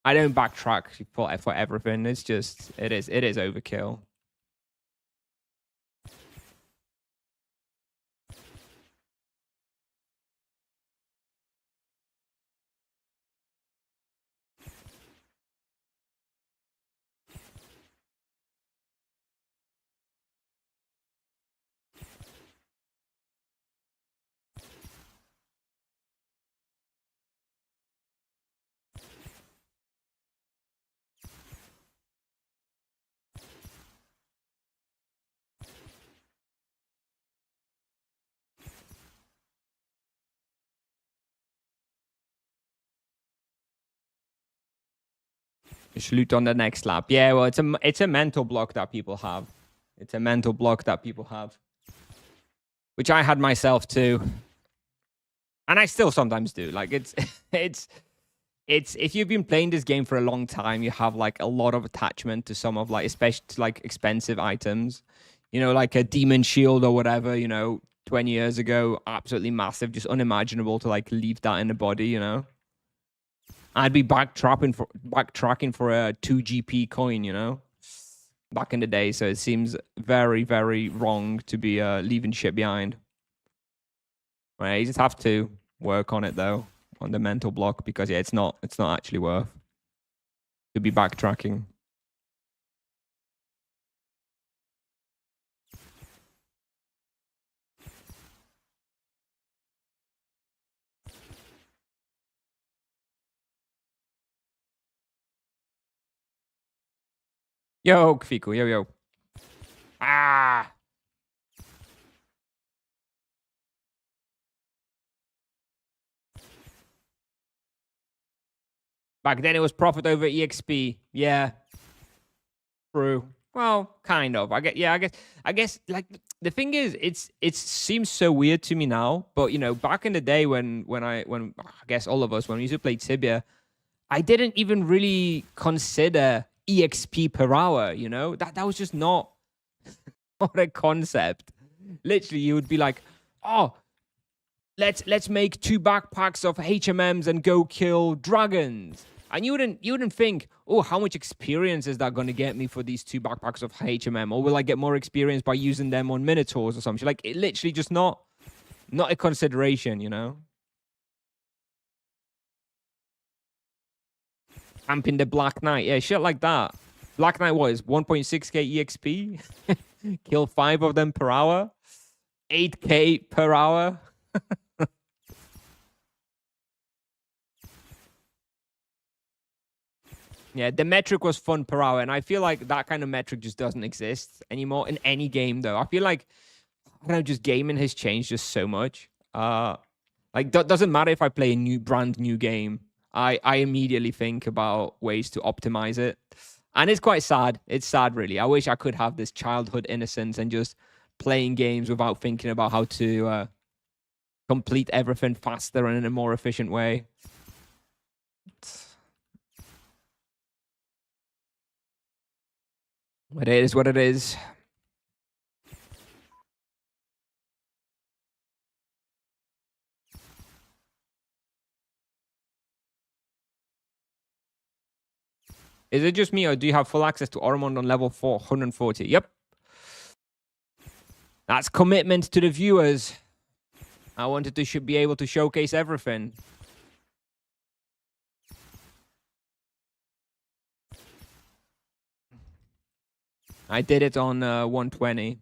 I don't backtrack for everything. It's just, it is overkill. Just loot on the next lap. Yeah, well, it's a mental block that people have. It's a mental block that people have. Which I had myself too. And I still sometimes do. Like, it's it's if you've been playing this game for a long time, you have like a lot of attachment to some of like especially to, like expensive items. You know, like a demon shield or whatever, 20 years ago, absolutely massive, just unimaginable to like leave that in the body. I'd be backtracking for a 2 GP coin, back in the day. So it seems very, very wrong to be leaving shit behind. Right, you just have to work on it though, on the mental block, because yeah, it's not actually worth to be backtracking. Yo, Kfiku, yo. Ah! Back then it was profit over EXP. Yeah. True. Well, kind of. I guess like the thing is it seems so weird to me now, but back in the day when I guess all of us when we used to play Tibia, I didn't even really consider EXP per hour. That was just not a concept. Literally, you would be like, "Oh, let's make 2 backpacks of HMMs and go kill dragons." And you wouldn't think, "Oh, how much experience is that going to get me for these 2 backpacks of HMM? Or will I get more experience by using them on minotaurs or something?" Like, it literally just not a consideration. Camping the Black Knight, yeah, shit like that. Black Knight was 1.6k EXP, kill 5 of them per hour, 8k per hour. Yeah, the metric was fun per hour, and I feel like that kind of metric just doesn't exist anymore in any game, though. I feel like, I don't know, just gaming has changed just so much. Like, doesn't matter if I play a brand new game, I immediately think about ways to optimize it. And it's quite sad. It's sad, really. I wish I could have this childhood innocence and just playing games without thinking about how to complete everything faster and in a more efficient way. But it is what it is. Is it just me, or do you have full access to Ormond on level 440? Yep. That's commitment to the viewers. I wanted to be able to showcase everything. I did it on 120.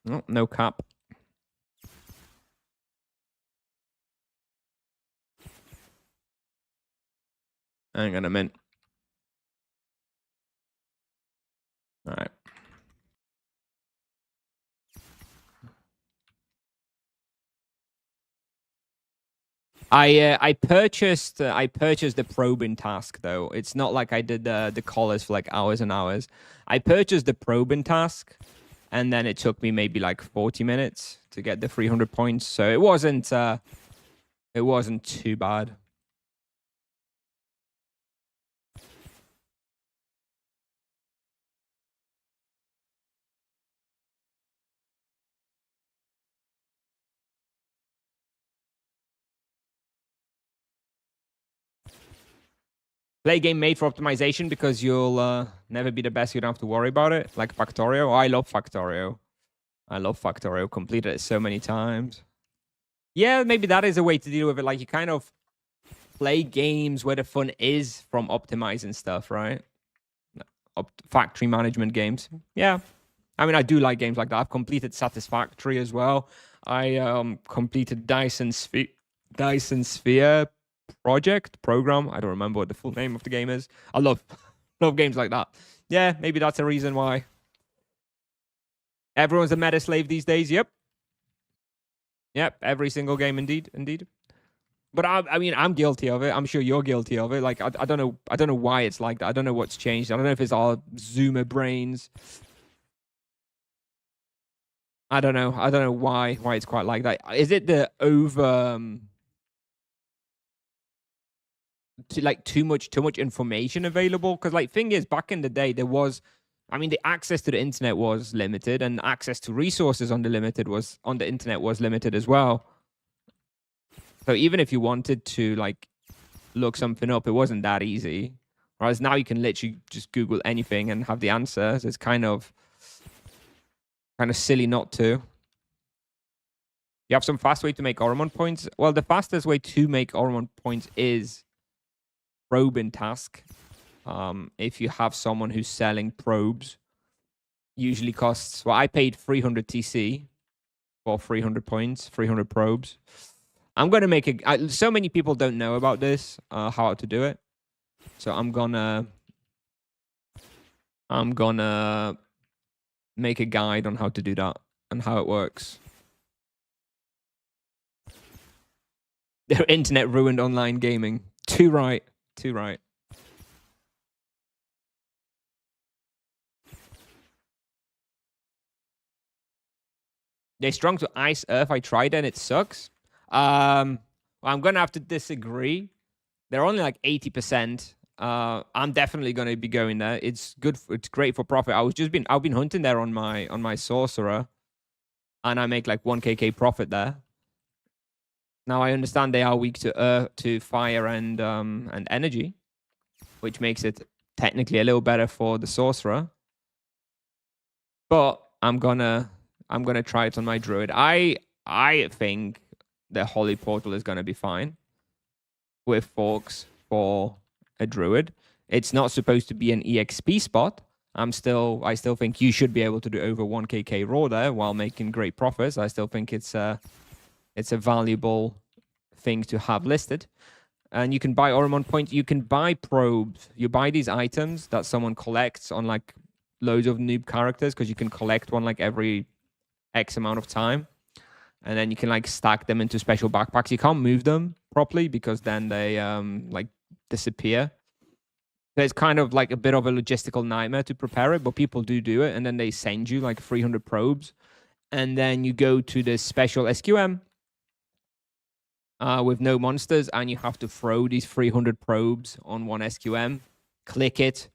Oh, no cap. Hang on a minute. All right. I purchased the probing task though. It's not like I did the collars for like hours and hours. I purchased the probing task, and then it took me maybe like 40 minutes to get the 300 points. So it wasn't too bad. Play a game made for optimization because you'll never be the best. You don't have to worry about it. Like Factorio. Oh, I love Factorio. Completed it so many times. Yeah, maybe that is a way to deal with it. Like, you kind of play games where the fun is from optimizing stuff, right? Factory management games. Yeah. I mean, I do like games like that. I've completed Satisfactory as well. I completed Dyson Sphere program. I don't remember what the full name of the game is. I love games like that. Yeah, maybe that's a reason why everyone's a meta slave these days. Yep. Every single game, indeed. But I mean, I'm guilty of it. I'm sure you're guilty of it. Like, I don't know. I don't know why it's like that. I don't know what's changed. I don't know if it's our Zoomer brains. I don't know. I don't know why it's quite like that. Is it the over too much information available? Because like thing is, back in the day, there was, I mean, the access to the internet was limited, and access to resources on the internet was limited as well. So even if you wanted to like look something up, it wasn't that easy. Whereas now you can literally just Google anything and have the answers. It's kind of silly not to. You have some fast way to make Oromon points. Well, the fastest way to make Oromon points is probing task. If you have someone who's selling probes, usually costs. Well, I paid 300 TC for 300 points, 300 probes. I'm gonna make so many people don't know about this, how to do it. So I'm gonna make a guide on how to do that and how it works. Their internet ruined online gaming. Too right. Too right. They're strong to Ice Earth. I tried and it sucks. Well, I'm gonna have to disagree. They're only like 80%. I'm definitely gonna be going there. It's good. It's great for profit. I've been hunting there on my sorcerer, and I make like 1kk profit there. Now I understand they are weak to fire and energy, which makes it technically a little better for the sorcerer. But I'm gonna try it on my druid. I think the Holy Portal is gonna be fine with forks for a druid. It's not supposed to be an EXP spot. I still think you should be able to do over 1kk raw there while making great profits. I still think it's a valuable thing to have listed. And you can buy Oromon points. You can buy probes. You buy these items that someone collects on like loads of noob characters, because you can collect one like every X amount of time. And then you can like stack them into special backpacks. You can't move them properly because then they like disappear. So it's kind of like a bit of a logistical nightmare to prepare it, but people do it. And then they send you like 300 probes. And then you go to the special SQM with no monsters, and you have to throw these 300 probes on one SQM, click it,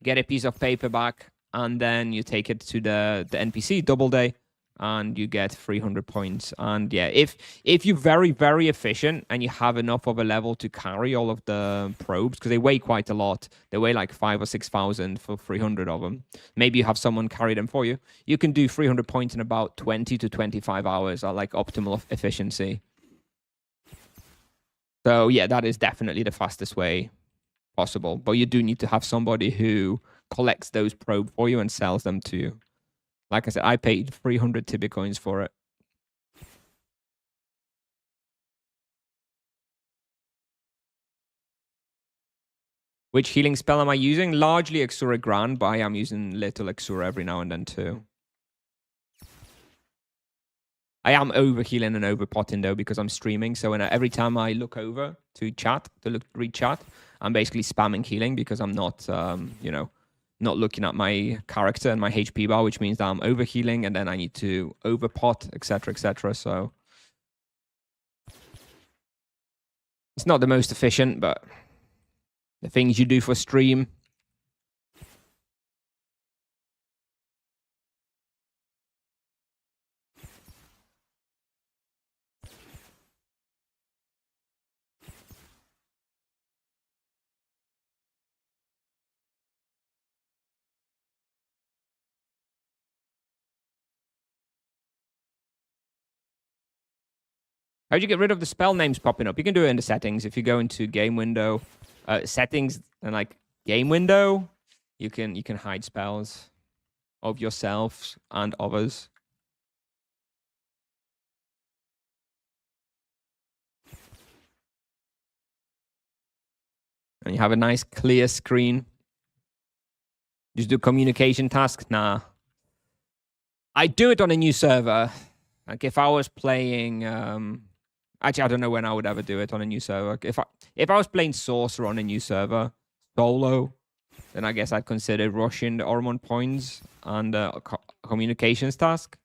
get a piece of paper back, and then you take it to the NPC double day, and you get 300 points. And yeah, if you're very, very efficient and you have enough of a level to carry all of the probes, because they weigh quite a lot, they weigh like 5,000 or 6,000 for 300 of them. Maybe you have someone carry them for you. You can do 300 points in about 20 to 25 hours at like optimal efficiency. So yeah, that is definitely the fastest way possible. But you do need to have somebody who collects those probes for you and sells them to you. Like I said, I paid 300 Tibia coins for it. Which healing spell am I using? Largely Exura Grand, but I am using little Exura every now and then too. I am over healing and over potting though, because I'm streaming. So every time I look over to read chat, I'm basically spamming healing because I'm not, not looking at my character and my HP bar, which means that I'm over healing and then I need to over pot, etc., etc. So it's not the most efficient, but the things you do for stream. How'd you get rid of the spell names popping up? You can do it in the settings. If you go into game window, settings, and like game window, you can hide spells of yourself and others. And you have a nice clear screen. Just do communication task? Nah. I do it on a new server. Like if I was playing, Actually, I don't know when I would ever do it on a new server. If I was playing Sorcerer on a new server solo, then I guess I'd consider rushing the Ormond points and communications task.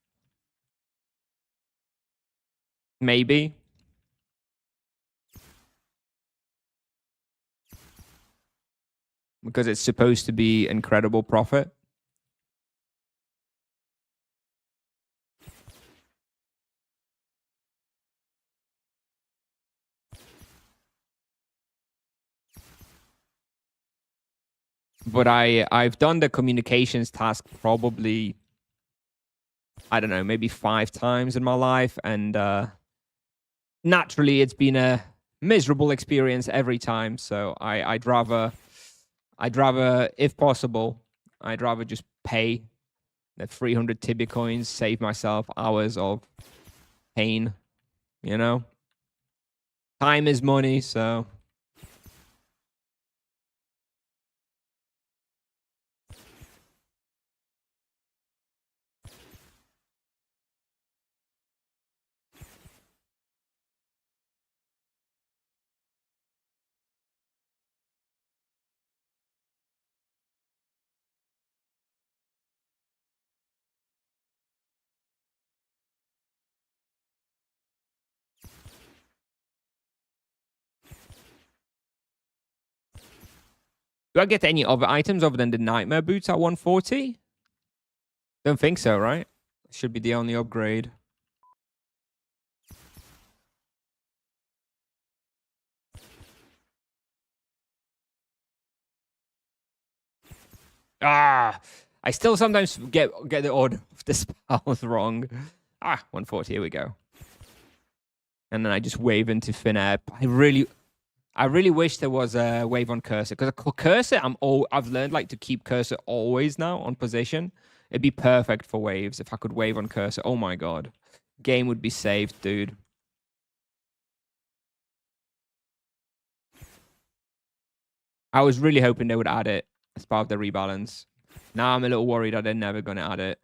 Maybe. Because it's supposed to be incredible profit. But I've done the communications task probably, I don't know, maybe 5 times in my life, and naturally it's been a miserable experience every time. So I'd rather, if possible, I'd rather just pay the 300 Tibia coins, save myself hours of pain. You know, time is money, so. Do I get any other items other than the Nightmare Boots at 140? Don't think so, right? Should be the only upgrade. I still sometimes get the order of the spells wrong. 140, here we go. And then I just wave into thin air. I really wish there was a wave on cursor, because cursor, I've learned like to keep cursor always now on position. It'd be perfect for waves if I could wave on cursor. Oh my god, game would be saved, dude. I was really hoping they would add it as part of the rebalance. Now I'm a little worried that they're never going to add it.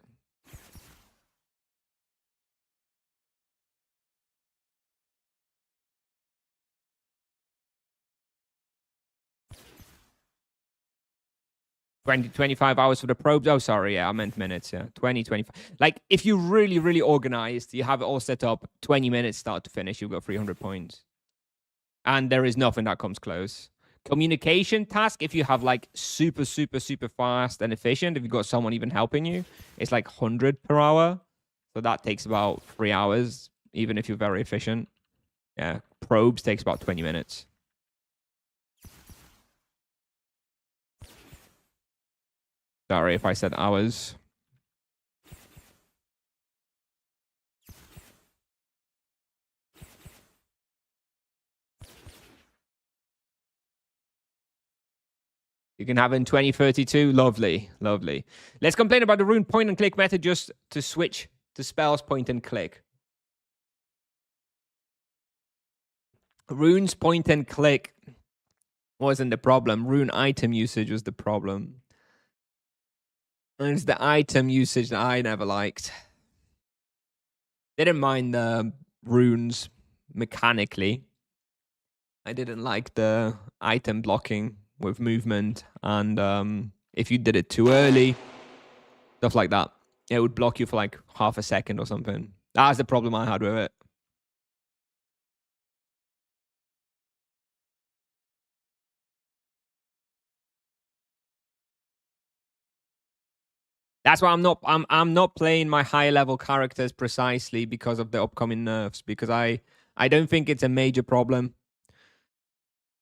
$20, 25 hours for the probes. Oh, sorry. Yeah, I meant minutes. Yeah, 20, 25. Like, if you're really, really organized, you have it all set up, 20 minutes start to finish, you've got 300 points. And there is nothing that comes close. Communication task, if you have like super, super, super fast and efficient, if you've got someone even helping you, it's like 100 per hour. So that takes about 3 hours, even if you're very efficient. Yeah, probes takes about 20 minutes. Sorry if I said hours. You can have in 2032. Lovely, lovely. Let's complain about the rune point and click method just to switch to spells point and click. Runes point and click wasn't the problem. Rune item usage was the problem. And it's the item usage that I never liked. Didn't mind the runes mechanically. I didn't like the item blocking with movement, and if you did it too early, stuff like that, it would block you for like half a second or something. That's the problem I had with it. That's why I'm not playing my higher level characters precisely because of the upcoming nerfs, because I don't think it's a major problem.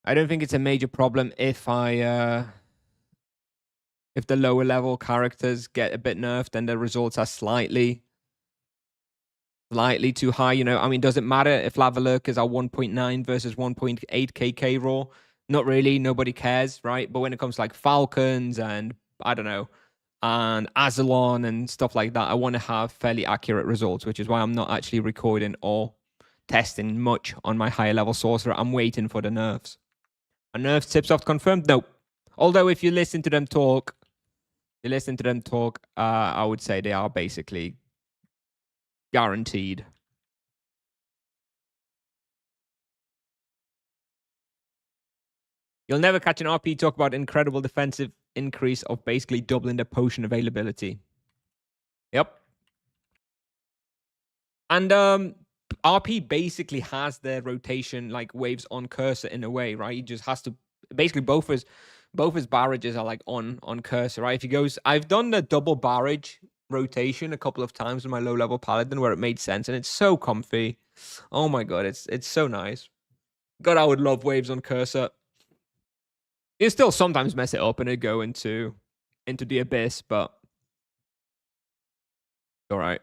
I don't think it's a major problem if if the lower level characters get a bit nerfed and the results are slightly too high. You know, I mean, does it matter if lava lurkers are 1.9 versus 1.8 KK raw? Not really. Nobody cares, right? But when it comes to like falcons and I don't know, and Azalon and stuff like that, I want to have fairly accurate results, which is why I'm not actually recording or testing much on my higher level sorcerer. I'm waiting for the nerfs. Are nerfs Tipsoft confirmed? No. Although if you listen to them talk, I would say they are basically guaranteed. You'll never catch an RP talk about incredible defensive increase of basically doubling the potion availability. Yep. And RP basically has their rotation like waves on cursor in a way, right? He just has to basically both his barrages are like on cursor, right? If he goes, I've done the double barrage rotation a couple of times with my low level paladin where it made sense, and it's so comfy. Oh my god, it's so nice. God, I would love waves on cursor. You still sometimes mess it up and it go into the abyss, but all right.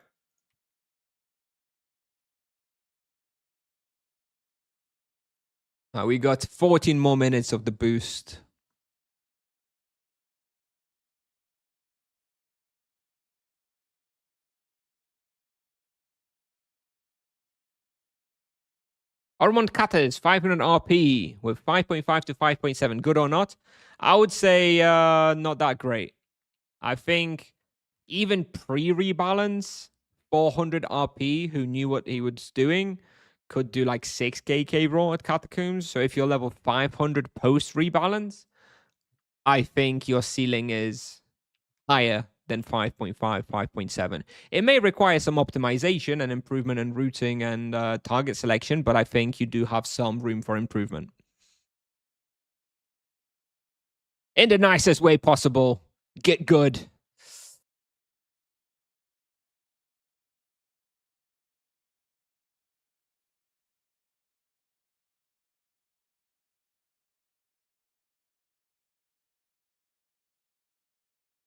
We got 14 more minutes of the boost. Ormond Cutters, 500 RP with 5.5 to 5.7. Good or not? I would say not that great. I think even pre-rebalance, 400 RP, who knew what he was doing, could do like 6 KK raw at Catacombs. So if you're level 500 post-rebalance, I think your ceiling is higher than 5.5, 5.7. It may require some optimization and improvement in routing and target selection, but I think you do have some room for improvement. In the nicest way possible, get good.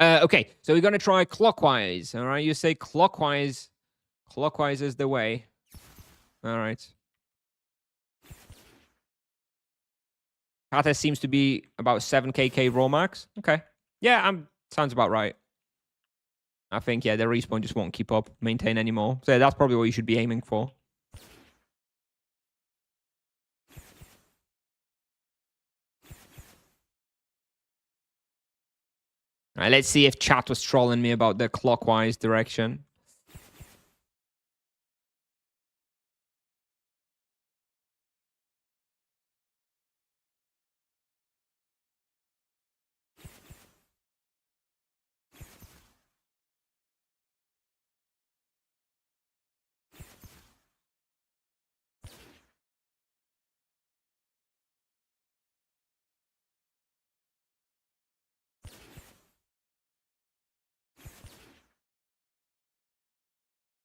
Okay, so we're going to try clockwise. All right, you say clockwise. Clockwise is the way. All right. Kata seems to be about 7 KK raw max. Okay. Yeah, sounds about right. I think, yeah, the respawn just won't keep up, maintain anymore. So that's probably what you should be aiming for. All right, let's see if chat was trolling me about the clockwise direction.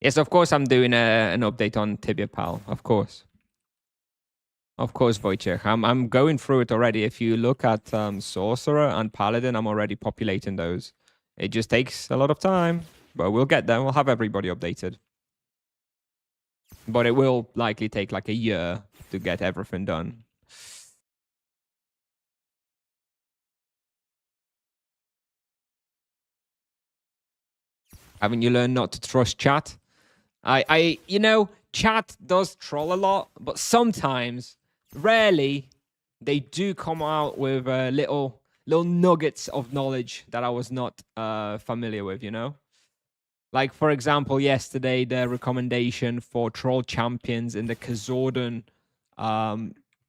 Yes, of course I'm doing an update on Tibia, pal. Of course. Of course, Wojciech. I'm going through it already. If you look at Sorcerer and Paladin, I'm already populating those. It just takes a lot of time, but we'll get there. We'll have everybody updated. But it will likely take like a year to get everything done. Haven't you learned not to trust chat? You know, chat does troll a lot, but sometimes, rarely, they do come out with little nuggets of knowledge that I was not familiar with, you know? Like, for example, yesterday, the recommendation for troll champions in the Kazordan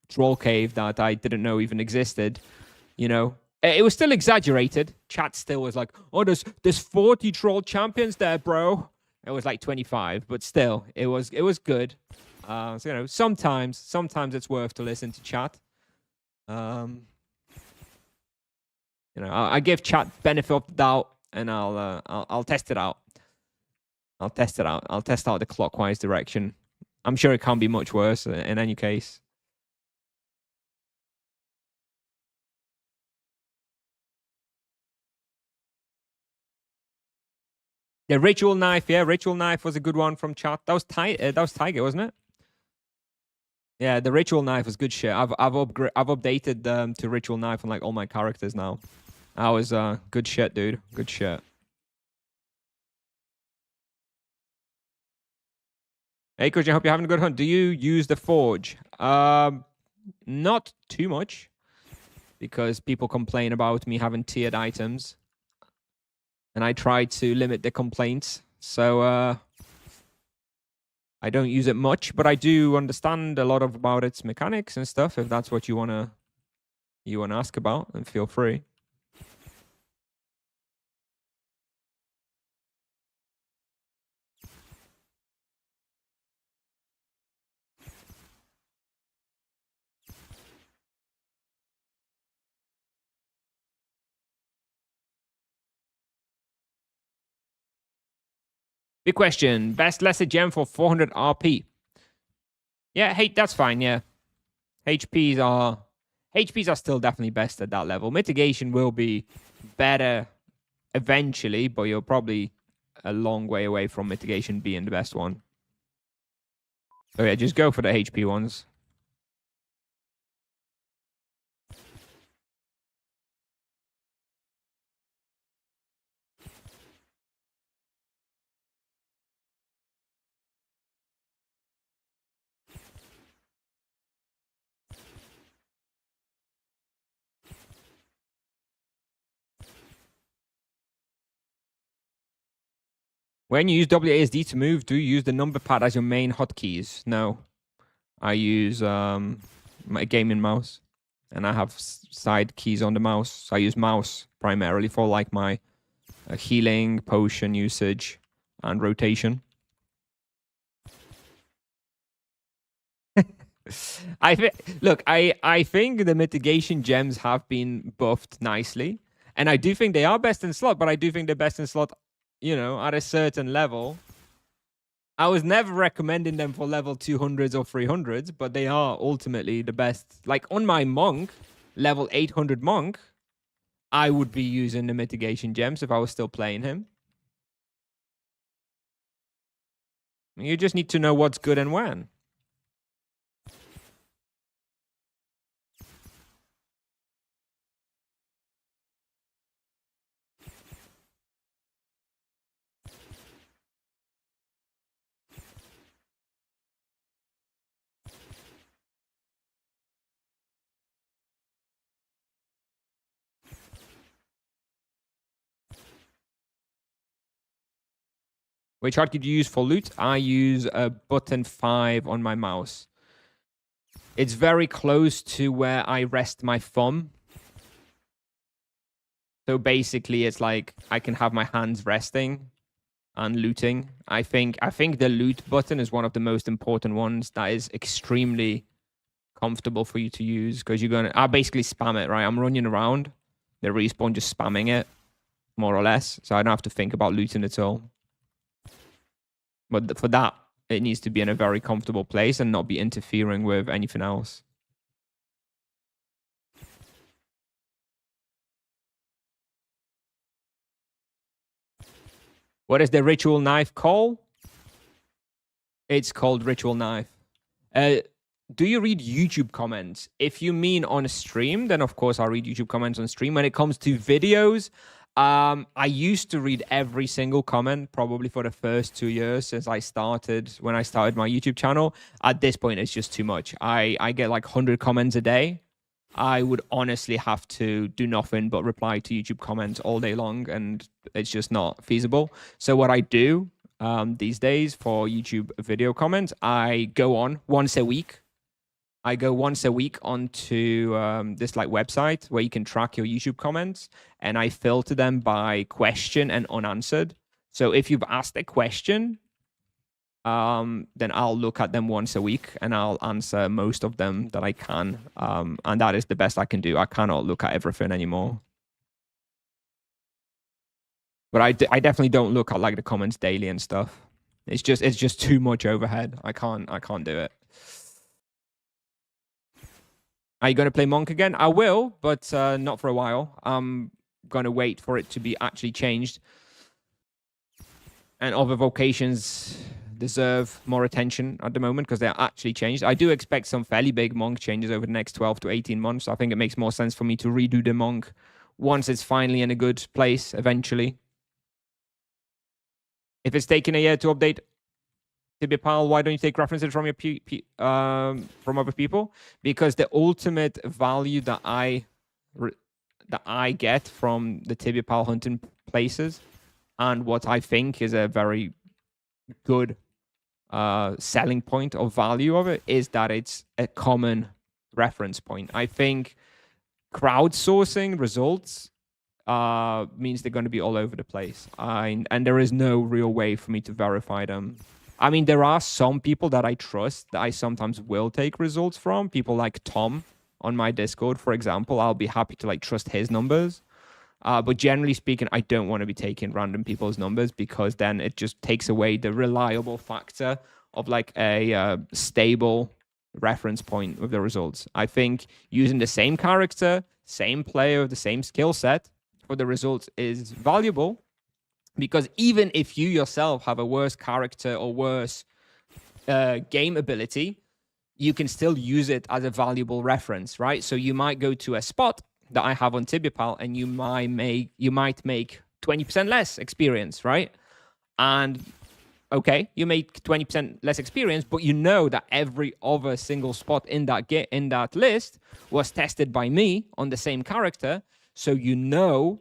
troll cave that I didn't know even existed, you know? It was still exaggerated. Chat still was like, oh, there's 40 troll champions there, bro. It was like 25, but still, it was good. So, you know, sometimes it's worth to listen to chat. You know, I give chat benefit of the doubt, and I'll test it out. I'll test it out. I'll test out the clockwise direction. I'm sure it can't be much worse in any case. The ritual knife, yeah, ritual knife was a good one from chat. That was Tiger, wasn't it? Yeah, the ritual knife was good shit. I've updated to ritual knife on like all my characters now. That was good shit, dude. Good shit. Hey, Coach, I hope you're having a good hunt. Do you use the forge? Not too much, because people complain about me having tiered items, and I try to limit the complaints. So I don't use it much, but I do understand a lot about its mechanics and stuff, if that's what you want to you want to ask about, then feel free. Big question. Best lesser gem for 400 RP. Yeah, hey, that's fine. Yeah, HPs are still definitely best at that level. Mitigation will be better eventually, but you're probably a long way away from mitigation being the best one. So yeah, just go for the HP ones. When you use WASD to move, do you use the number pad as your main hotkeys? No. I use my gaming mouse, and I have side keys on the mouse. So I use mouse primarily for like my healing, potion usage, and rotation. I think the mitigation gems have been buffed nicely, and I do think they are best in slot. But I do think they're best in slot, at a certain level. I was never recommending them for level 200s or 300s, but they are ultimately the best. Like on my monk, level 800 monk, I would be using the mitigation gems if I was still playing him. You just need to know what's good and when. Which hotkey do you use for loot? I use a button 5 on my mouse. It's very close to where I rest my thumb. So basically, it's like I can have my hands resting and looting. I think the loot button is one of the most important ones that is extremely comfortable for you to use because I basically spam it, right? I'm running around the respawn just spamming it, more or less. So I don't have to think about looting at all. But for that, it needs to be in a very comfortable place and not be interfering with anything else. What is the ritual knife called? It's called ritual knife. Do you read YouTube comments? If you mean on stream, then of course I'll read YouTube comments on stream. When it comes to videos, I used to read every single comment probably for the first 2 years since when I started my YouTube channel. At this point, it's just too much. I get like 100 comments a day. I would honestly have to do nothing but reply to YouTube comments all day long, and it's just not feasible. So what I do these days for YouTube video comments, I go on once a week. I go once a week onto this like website where you can track your YouTube comments, and I filter them by question and unanswered. So if you've asked a question, then I'll look at them once a week and I'll answer most of them that I can. And that is the best I can do. I cannot look at everything anymore. But I definitely don't look at like the comments daily and stuff. It's just too much overhead. I can't do it. Are you going to play Monk again? I will, but not for a while. I'm going to wait for it to be actually changed. And other vocations deserve more attention at the moment because they're actually changed. I do expect some fairly big Monk changes over the next 12 to 18 months. I think it makes more sense for me to redo the Monk once it's finally in a good place eventually. If it's taking a year to update Tibia Pal, why don't you take references from from other people? Because the ultimate value that I get from the Tibia Pal hunting places, and what I think is a very good selling point of value of it, is that it's a common reference point. I think crowdsourcing results means they're going to be all over the place. And there is no real way for me to verify them. I mean, there are some people that I trust that I sometimes will take results from. People like Tom on my Discord, for example. I'll be happy to like trust his numbers. But generally speaking, I don't want to be taking random people's numbers because then it just takes away the reliable factor of like a stable reference point with the results. I think using the same character, same player, the same skill set for the results is valuable because even if you yourself have a worse character or worse game ability, you can still use it as a valuable reference, right? So you might go to a spot that I have on Tibia Pal and you might make 20% less experience, right? And okay, you make 20% less experience, but you know that every other single spot in that list was tested by me on the same character, so you know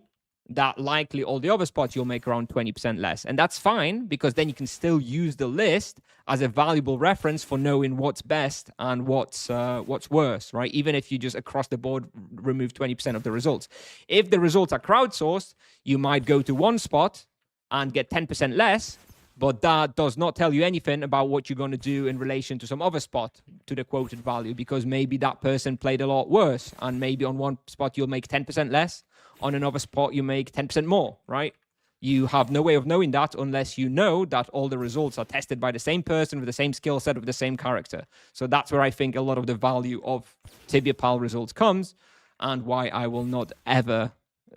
that likely all the other spots you'll make around 20% less. And that's fine because then you can still use the list as a valuable reference for knowing what's best and what's worse, right? Even if you just across the board remove 20% of the results. If the results are crowdsourced, you might go to one spot and get 10% less, but that does not tell you anything about what you're going to do in relation to some other spot to the quoted value, because maybe that person played a lot worse and maybe on one spot you'll make 10% less, on another spot you make 10% more, right? You have no way of knowing that unless you know that all the results are tested by the same person with the same skill set with the same character. So that's where I think a lot of the value of Tibia Pal results comes, and why I will not ever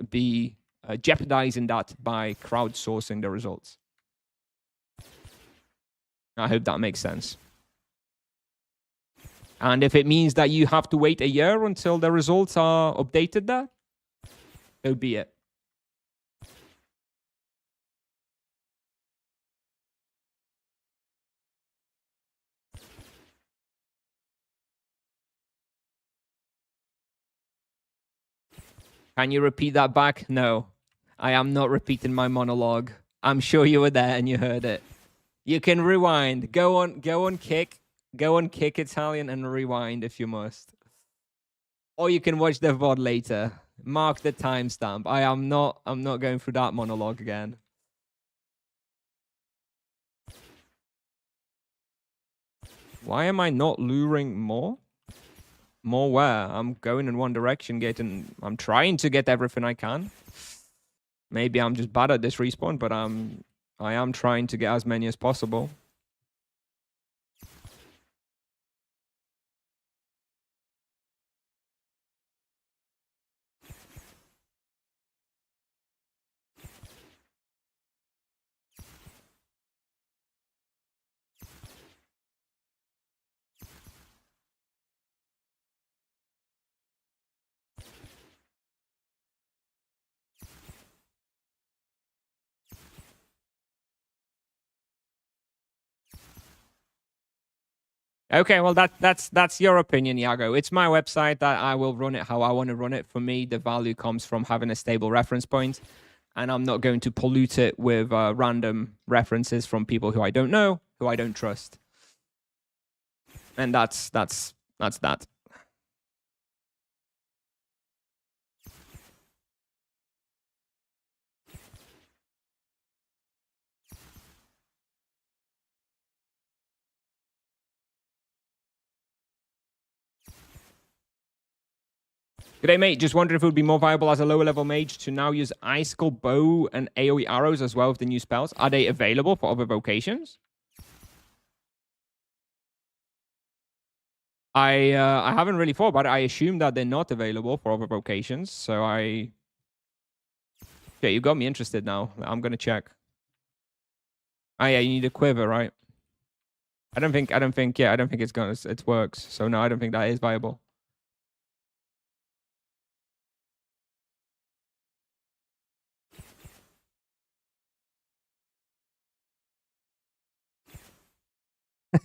be jeopardizing that by crowdsourcing the results. I hope that makes sense. And if it means that you have to wait a year until the results are updated there, so be it. Can you repeat that back? No, I am not repeating my monologue. I'm sure you were there and you heard it. You can rewind. Go on kick Italian and rewind if you must. Or you can watch the VOD later. Mark the timestamp. I'm not going through that monologue again. Why am I not luring more? More where? I'm going in one direction, I'm trying to get everything I can. Maybe I'm just bad at this respawn, but I am trying to get as many as possible. Okay, well that's your opinion, Iago. It's my website that I will run it how I want to run it. For me, the value comes from having a stable reference point, and I'm not going to pollute it with random references from people who I don't know, who I don't trust. And that's that. G'day, mate. Just wondering if it would be more viable as a lower level mage to now use Icicle Bow and AoE arrows as well with the new spells. Are they available for other vocations? I haven't really thought about it. I assume that they're not available for other vocations, so yeah, you got me interested now. I'm gonna check. Oh yeah, you need a quiver, right? I don't think it works. So no, I don't think that is viable.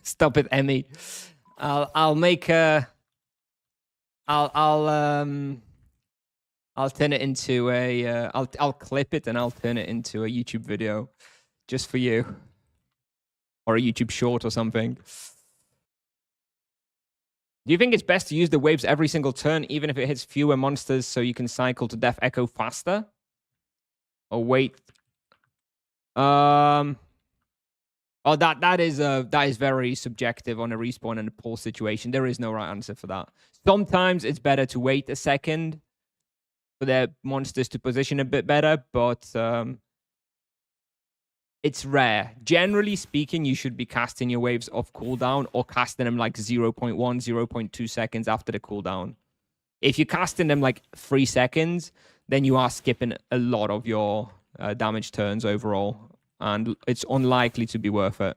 Stop it, Emmy. I'll make I'll turn it into a I'll clip it and I'll turn it into a YouTube video just for you, or a YouTube short or something. Do you think it's best to use the waves every single turn, even if it hits fewer monsters, so you can cycle to Death Echo faster? Or wait? Oh, that is very subjective on a respawn and a pull situation. There is no right answer for that. Sometimes it's better to wait a second for their monsters to position a bit better, but it's rare. Generally speaking, you should be casting your waves off cooldown or casting them like 0.1, 0.2 seconds after the cooldown. If you're casting them like 3 seconds, then you are skipping a lot of your damage turns overall, and it's unlikely to be worth it.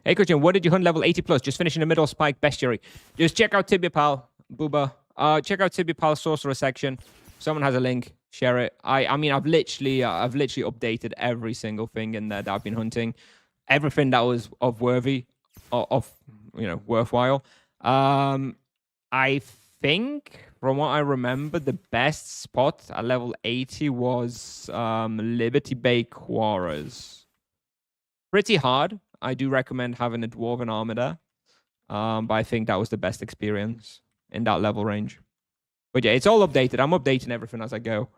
Hey, Christian, what did you hunt level 80 plus? Just finishing the middle spike bestiary. Just check out Tibia Pal, Booba. Check out Tibia Pal Sorcerer section. Someone has a link. Share it. I mean, I've literally updated every single thing in there that I've been hunting. Everything that was worthwhile. I think from what I remember, the best spot at level 80 was Liberty Bay Quarters. Pretty hard. I do recommend having a Dwarven armor there. But I think that was the best experience in that level range. But yeah, it's all updated. I'm updating everything as I go.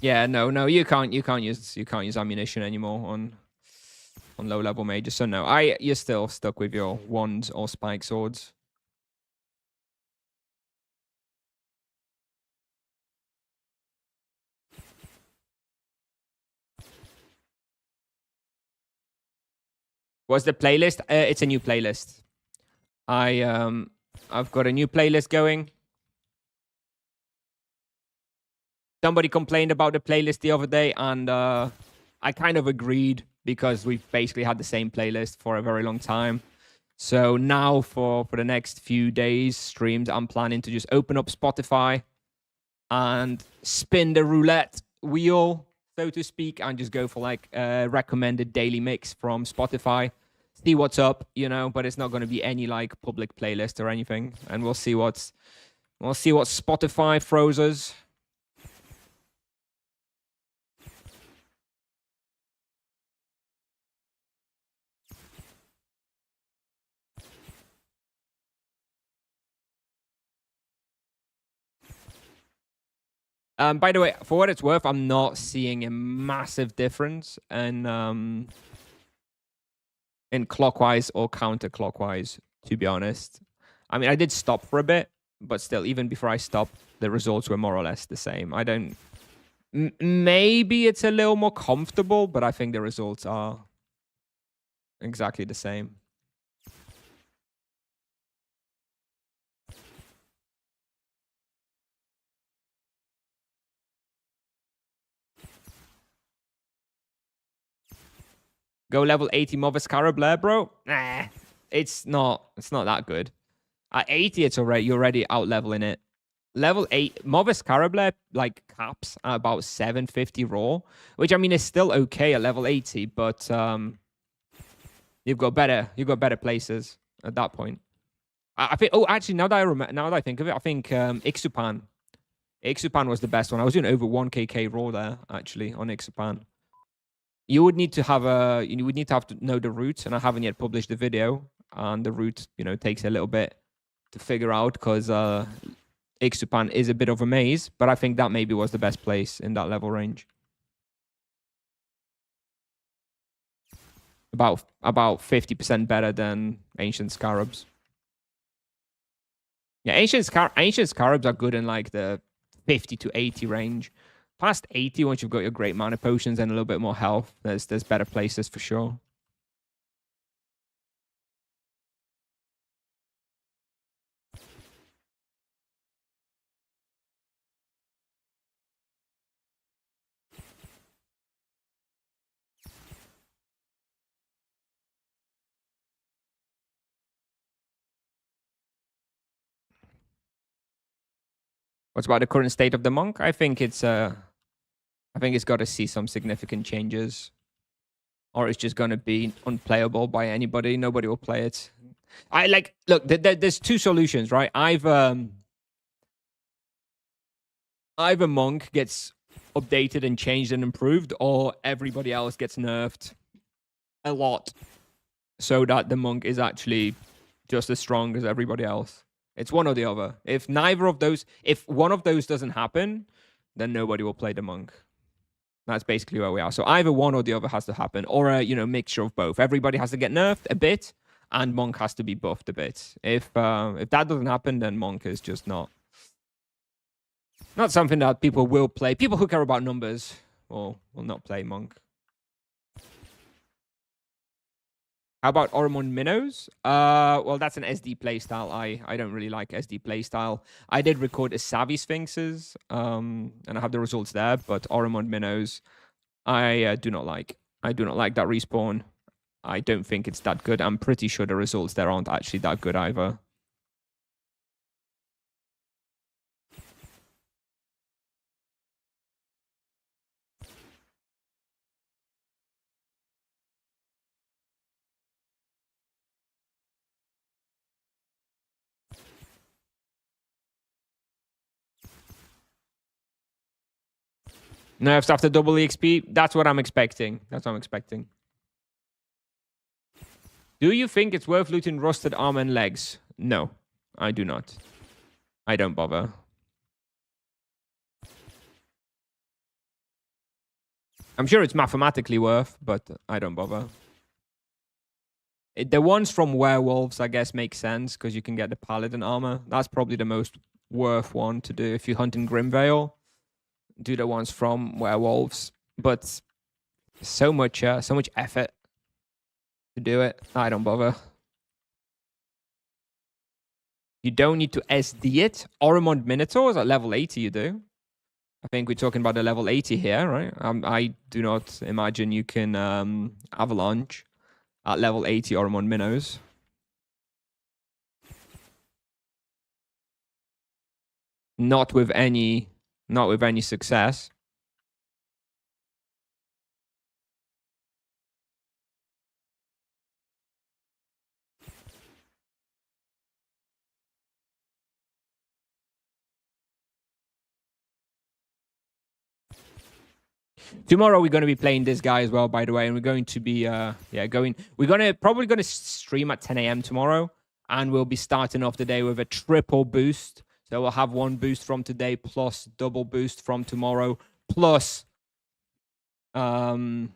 Yeah, no, you can't use ammunition anymore on low level mages. So no, you're still stuck with your wands or spike swords. What's the playlist? It's a new playlist. I've got a new playlist going. Somebody complained about the playlist the other day, and I kind of agreed because we've basically had the same playlist for a very long time. So now for the next few days, streams, I'm planning to just open up Spotify and spin the roulette wheel, so to speak, and just go for like a recommended daily mix from Spotify. See what's up, but it's not going to be any like public playlist or anything. And we'll see what Spotify throws us. By the way, for what it's worth, I'm not seeing a massive difference in clockwise or counterclockwise, to be honest. I mean, I did stop for a bit, but still, even before I stopped, the results were more or less the same. I don't... maybe it's a little more comfortable, but I think the results are exactly the same. Go level 80 Movis Carablair, bro? Nah, it's not that good. At 80, you're already out leveling it. Level 8 Movis Carablair like caps at about 750 raw, which I mean is still okay at level 80, but you've got better places at that point. I think. Oh, actually, now that I think of it, I think Ixupan was the best one. I was doing over 1kk raw there actually on Ixupan. You would need to have to know the route, and I haven't yet published the video. And the route, takes a little bit to figure out because Ixupan is a bit of a maze, but I think that maybe was the best place in that level range. About 50% better than Ancient Scarabs. Yeah, Ancient Scarabs are good in like the 50 to 80 range. Past 80, once you've got your great mana potions and a little bit more health, there's better places for sure. What's about the current state of the monk? I think it's got to see some significant changes, or it's just going to be unplayable by anybody. Nobody will play it. Look. There's two solutions, right? Either monk gets updated and changed and improved, or everybody else gets nerfed a lot, so that the monk is actually just as strong as everybody else. It's one or the other. If one of those doesn't happen, then nobody will play the monk. That's basically where we are. So either one or the other has to happen, or a mixture of both. Everybody has to get nerfed a bit, and monk has to be buffed a bit. If that doesn't happen, then monk is just not something that people will play. People who care about numbers will not play monk. How about Oromon Minnows? Well, that's an SD playstyle. I don't really like SD playstyle. I did record a Savvy Sphinxes, and I have the results there, but Oromon Minnows, I do not like. I do not like that respawn. I don't think it's that good. I'm pretty sure the results there aren't actually that good either. Nerfs after double EXP? That's what I'm expecting. Do you think it's worth looting rusted arm and legs? No, I do not. I don't bother. I'm sure it's mathematically worth, but I don't bother. The ones from werewolves, I guess, make sense because you can get the paladin armor. That's probably the most worth one to do if you hunt in Grimvale. Do the ones from werewolves, but so much effort to do it. I don't bother. You don't need to SD it. Oromond Minotaurs at level 80, you do. I think we're talking about the level 80 here, right? I do not imagine you can avalanche at level 80 Oromond Minnows. Not with any success. Tomorrow we're going to be playing this guy as well, by the way, and we're going to be probably going to stream at 10 a.m. tomorrow, and we'll be starting off the day with a triple boost. So we'll have one boost from today plus double boost from tomorrow plus 3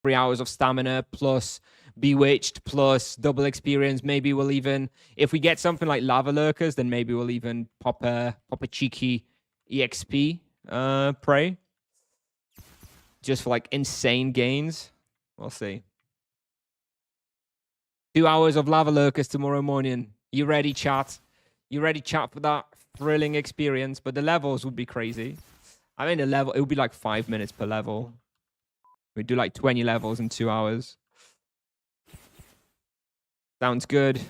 hours of stamina plus bewitched plus double experience. Maybe we'll even, if we get something like lava lurkers, then maybe we'll even pop a cheeky EXP prey. Just for like insane gains. We'll see. 2 hours of lava lurkers tomorrow morning. You ready, chat? You ready, chat, for that thrilling experience? But the levels would be crazy. I mean, it would be like 5 minutes per level. We'd do like 20 levels in 2 hours. Sounds good.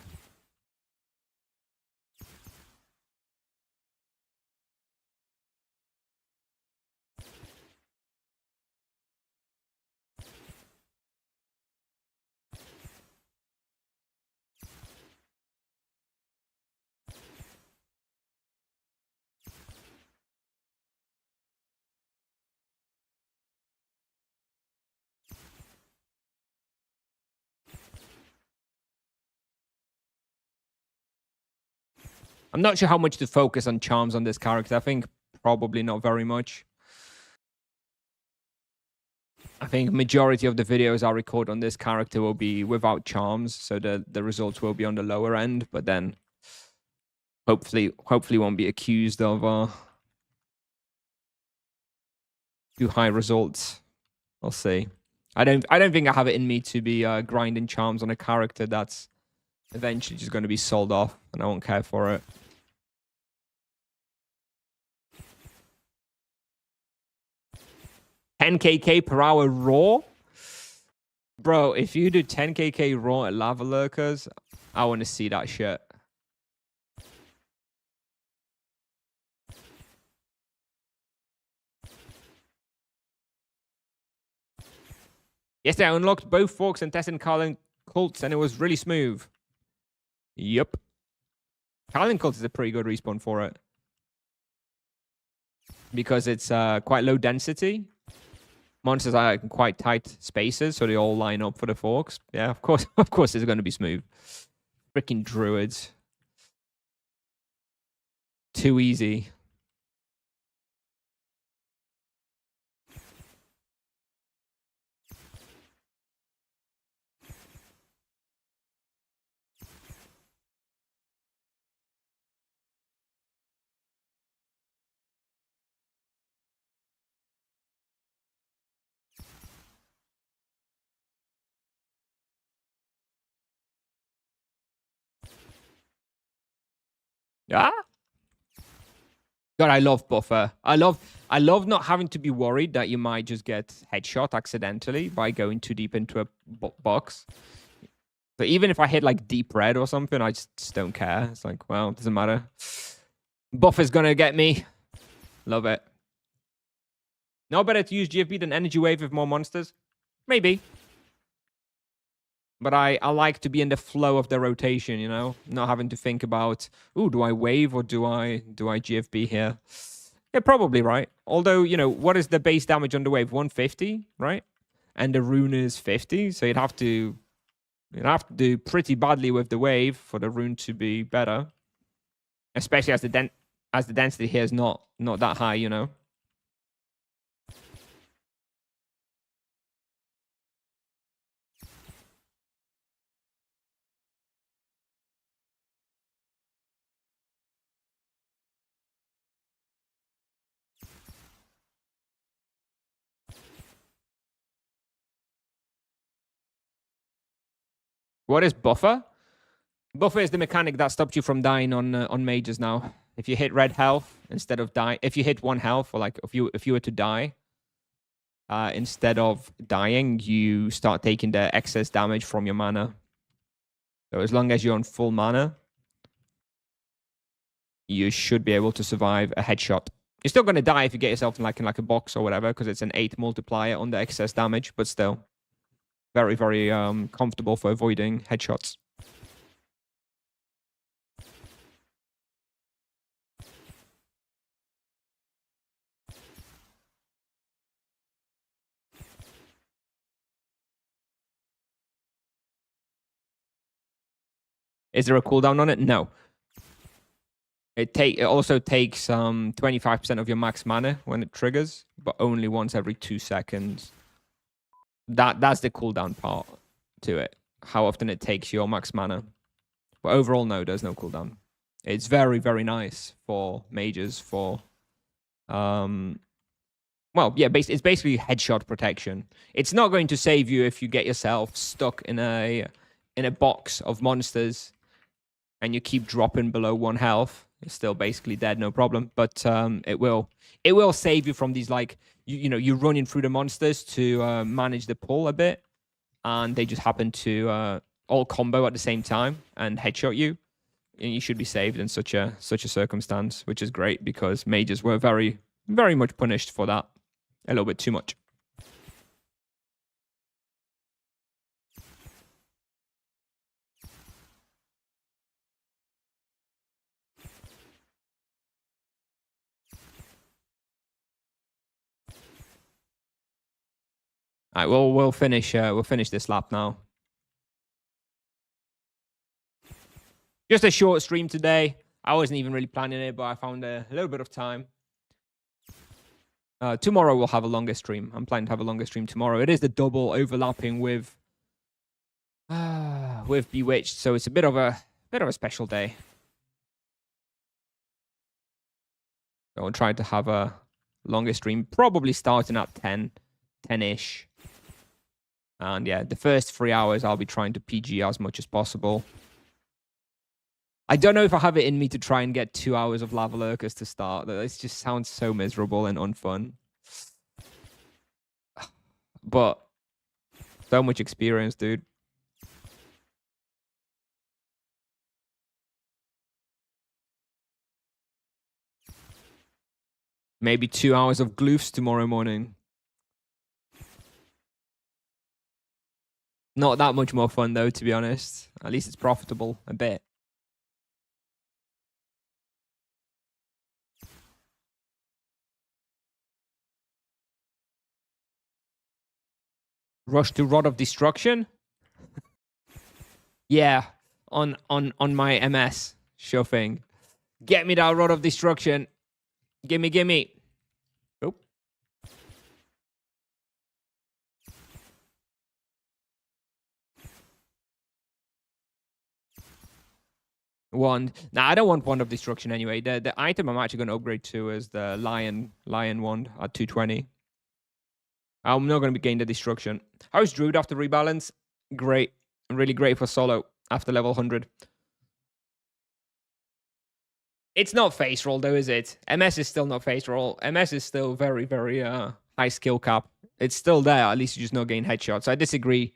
I'm not sure how much to focus on charms on this character. I think probably not very much. I think majority of the videos I record on this character will be without charms, so the results will be on the lower end, but then hopefully won't be accused of too high results. I'll see. I don't think I have it in me to be grinding charms on a character that's eventually just going to be sold off, and I won't care for it. $10K per hour raw? Bro, if you do 10K raw at lava lurkers, I want to see that shit. Yesterday, I unlocked both forks and tested Carlin Cults, and it was really smooth. Yup. Carlin Cults is a pretty good respawn for it. Because it's quite low density. Monsters are in quite tight spaces, so they all line up for the forks. Yeah, of course, of course, it's going to be smooth. Freaking druids. Too easy. Ah. God, I love buffer. I love not having to be worried that you might just get headshot accidentally by going too deep into a box. But even if I hit like deep red or something, I just don't care. It's like, well, it doesn't matter. Buffer's gonna get me. Love it. No better to use GFB than Energy Wave with more monsters? Maybe. But I like to be in the flow of the rotation, you know? Not having to think about, ooh, do I wave or do I GFB here? Yeah, probably, right? Although, you know, what is the base damage on the wave? 150, right? And the rune is 50, so you'd have to do pretty badly with the wave for the rune to be better. Especially as the density here is not that high, you know? What is buffer? Buffer is the mechanic that stopped you from dying on mages now. If you hit red health instead of die, if you hit 1 health, or like if you were to die, instead of dying, you start taking the excess damage from your mana. So as long as you're on full mana, you should be able to survive a headshot. You're still going to die if you get yourself in like a box or whatever, because it's an 8 multiplier on the excess damage, but still very, very comfortable for avoiding headshots. Is there a cooldown on it? No. It also takes 25% of your max mana when it triggers, but only once every 2 seconds. That's the cooldown part to it. How often it takes your max mana. But overall, no, there's no cooldown. It's very, very nice for mages for well, yeah, it's basically headshot protection. It's not going to save you if you get yourself stuck in a box of monsters and you keep dropping below 1 health. You're still basically dead, no problem. But it will save you from these, like, you know, you're running through the monsters to manage the pull a bit, and they just happen to all combo at the same time and headshot you. And you should be saved in such a circumstance, which is great because mages were very, very much punished for that. A little bit too much. All right, well, we'll finish this lap now. Just a short stream today. I wasn't even really planning it, but I found a little bit of time. Tomorrow we'll have a longer stream. I'm planning to have a longer stream tomorrow. It is the double overlapping with Bewitched, so it's a bit of a special day. So I'll try to have a longer stream, probably starting at 10-ish. And yeah, the first 3 hours I'll be trying to PG as much as possible. I don't know if I have it in me to try and get 2 hours of Lava Lurkers to start. This just sounds so miserable and unfun. But so much experience, dude. Maybe 2 hours of gloofs tomorrow morning. Not that much more fun, though, to be honest. At least it's profitable a bit. Rush to Rod of Destruction? Yeah, on my MS. Sure thing. Get me that Rod of Destruction. Gimme. Oh. Wand. Nah, I don't want Wand of Destruction anyway. The item I'm actually going to upgrade to is the Lion Wand at 220. I'm not going to be gain the Destruction. How's Druid after rebalance? Great. Really great for solo after level 100. It's not face roll though, is it? MS is still not face roll. MS is still very, very high skill cap. It's still there. At least you just not gain headshots. I disagree.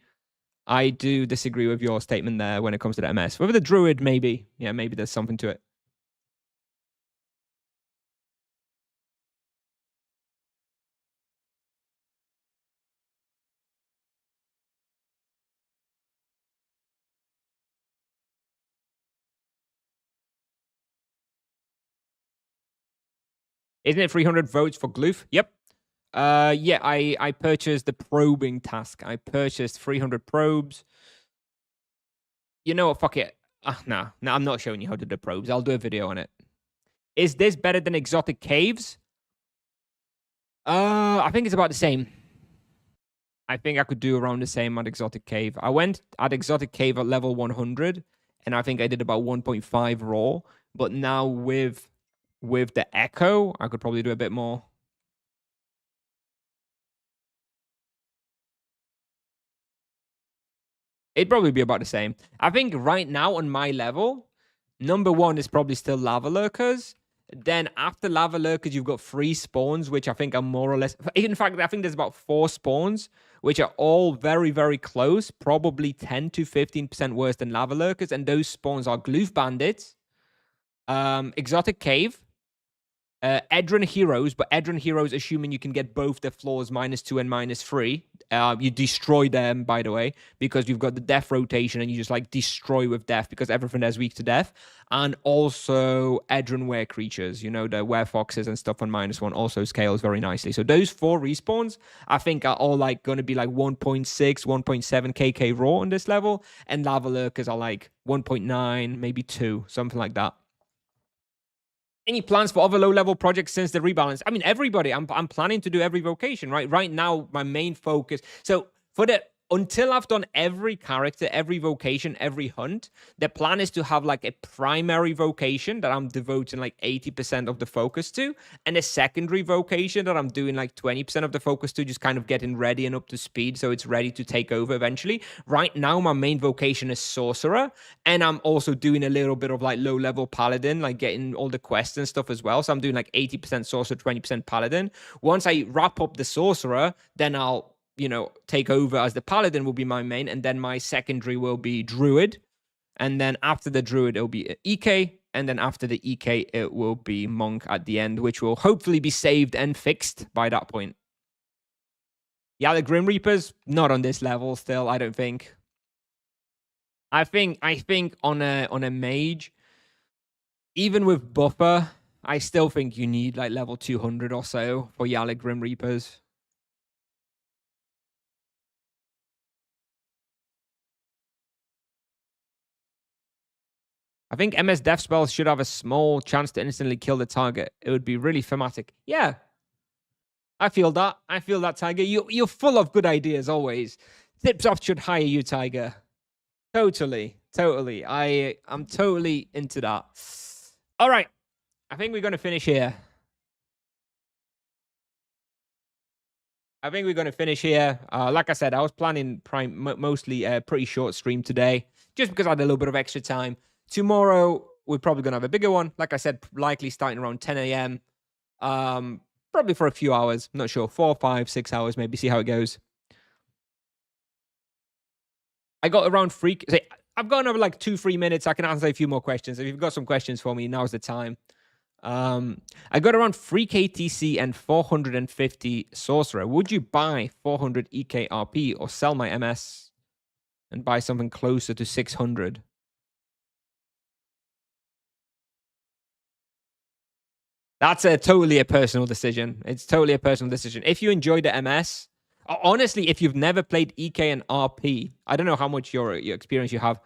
I do disagree with your statement there when it comes to the MS. With the Druid, maybe. Yeah, maybe there's something to it. Isn't it 300 votes for Gloof? Yep. Yeah, I purchased the probing task. I purchased 300 probes. You know what? Fuck it. No, I'm not showing you how to do the probes. I'll do a video on it. Is this better than Exotic Caves? I think it's about the same. I think I could do around the same at Exotic Cave. I went at Exotic Cave at level 100, and I think I did about 1.5 raw. But now with the Echo, I could probably do a bit more. It'd probably be about the same. I think right now on my level, number one is probably still Lava Lurkers. Then after Lava Lurkers, you've got 3 spawns, which I think are more or less... In fact, I think there's about 4 spawns, which are all very, very close. Probably 10 to 15% worse than Lava Lurkers. And those spawns are Gloof Bandits, Exotic Cave, Edron Heroes, but Edron Heroes, assuming you can get both the floors -2 and -3. You destroy them, by the way, because you've got the death rotation and you just like destroy with death because everything there's weak to death. And also Edron were creatures, you know, the were foxes and stuff on -1 also scales very nicely. So those 4 respawns, I think, are all like going to be like 1.6, 1.7 KK raw on this level. And Lava Lurkers are like 1.9, maybe 2, something like that. Any plans for other low-level projects since the rebalance? I mean, everybody. I'm planning to do every vocation, right? Right now, my main focus. So for the until I've done every character, every vocation, every hunt, the plan is to have like a primary vocation that I'm devoting like 80% of the focus to, and a secondary vocation that I'm doing like 20% of the focus to, just kind of getting ready and up to speed so it's ready to take over eventually. Right now, my main vocation is Sorcerer, and I'm also doing a little bit of like low-level Paladin, like getting all the quests and stuff as well. So I'm doing like 80% Sorcerer, 20% Paladin. Once I wrap up the Sorcerer, then I'll take over as the Paladin will be my main, and then my secondary will be Druid. And then after the Druid, it'll be EK. And then after the EK, it will be Monk at the end, which will hopefully be saved and fixed by that point. Yeah, the Grim Reapers, not on this level still, I don't think. I think on a mage, even with buffer, I still think you need like level 200 or so for Yala Grim Reapers. I think MS Death Spells should have a small chance to instantly kill the target. It would be really thematic. Yeah. I feel that. I feel that, Tiger. You're full of good ideas always. Tips off should hire you, Tiger. Totally. I'm totally into that. All right. I think we're going to finish here. Like I said, I was planning mostly a pretty short stream today, just because I had a little bit of extra time. Tomorrow, we're probably going to have a bigger one. Like I said, likely starting around 10 a.m. Probably for a few hours. I'm not sure. 4, 5, 6 hours, maybe. See how it goes. I got around 3... I've got another like 2-3 minutes. I can answer a few more questions. If you've got some questions for me, now's the time. I got around 3 KTC and 450 Sorcerer. Would you buy 400 EKRP or sell my MS? and buy something closer to 600. That's totally a personal decision. It's totally a personal decision. If you enjoy the MS, honestly, if you've never played EK and RP, I don't know how much your experience you have.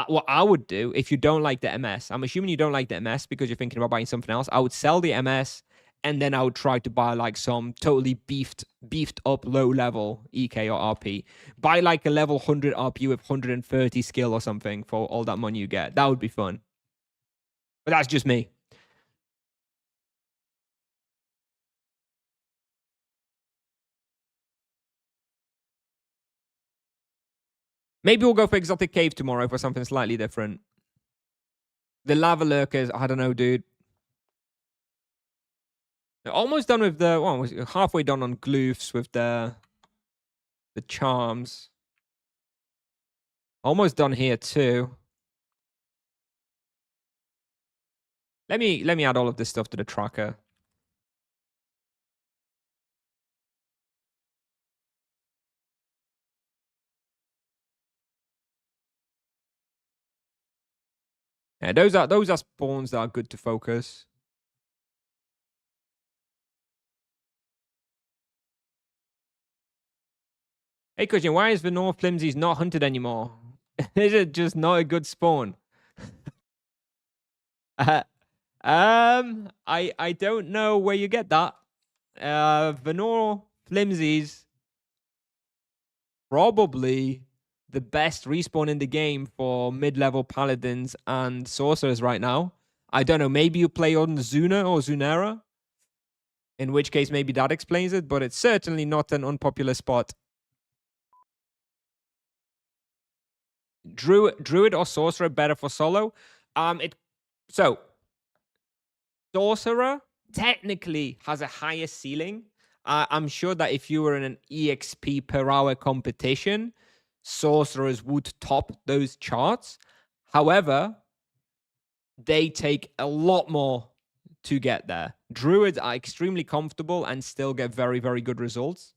What I would do if you don't like the MS, I'm assuming you don't like the MS because you're thinking about buying something else. I would sell the MS and then I would try to buy like some totally beefed up low level EK or RP. Buy like a level 100 RP with 130 skill or something for all that money you get. That would be fun. But that's just me. Maybe we'll go for Exotic Cave tomorrow for something slightly different. The Lava Lurkers, I don't know, dude. Almost done with the, well, halfway done on Gloofs with the charms. Almost done here too. Let me add all of this stuff to the tracker. Yeah, those are spawns that are good to focus. Hey, Cushion, why is the North Flimsies not hunted anymore? Is it just not a good spawn? I don't know where you get that. The North Flimsies probably the best respawn in the game for mid-level paladins and sorcerers right now. I don't know. Maybe you play on Zuna or Zunera, in which case maybe that explains it. But it's certainly not an unpopular spot. Druid or sorcerer better for solo? So sorcerer technically has a higher ceiling. I'm sure that if you were in an EXP per hour competition, sorcerers would top those charts. However, they take a lot more to get there. Druids are extremely comfortable and still get very, very good results.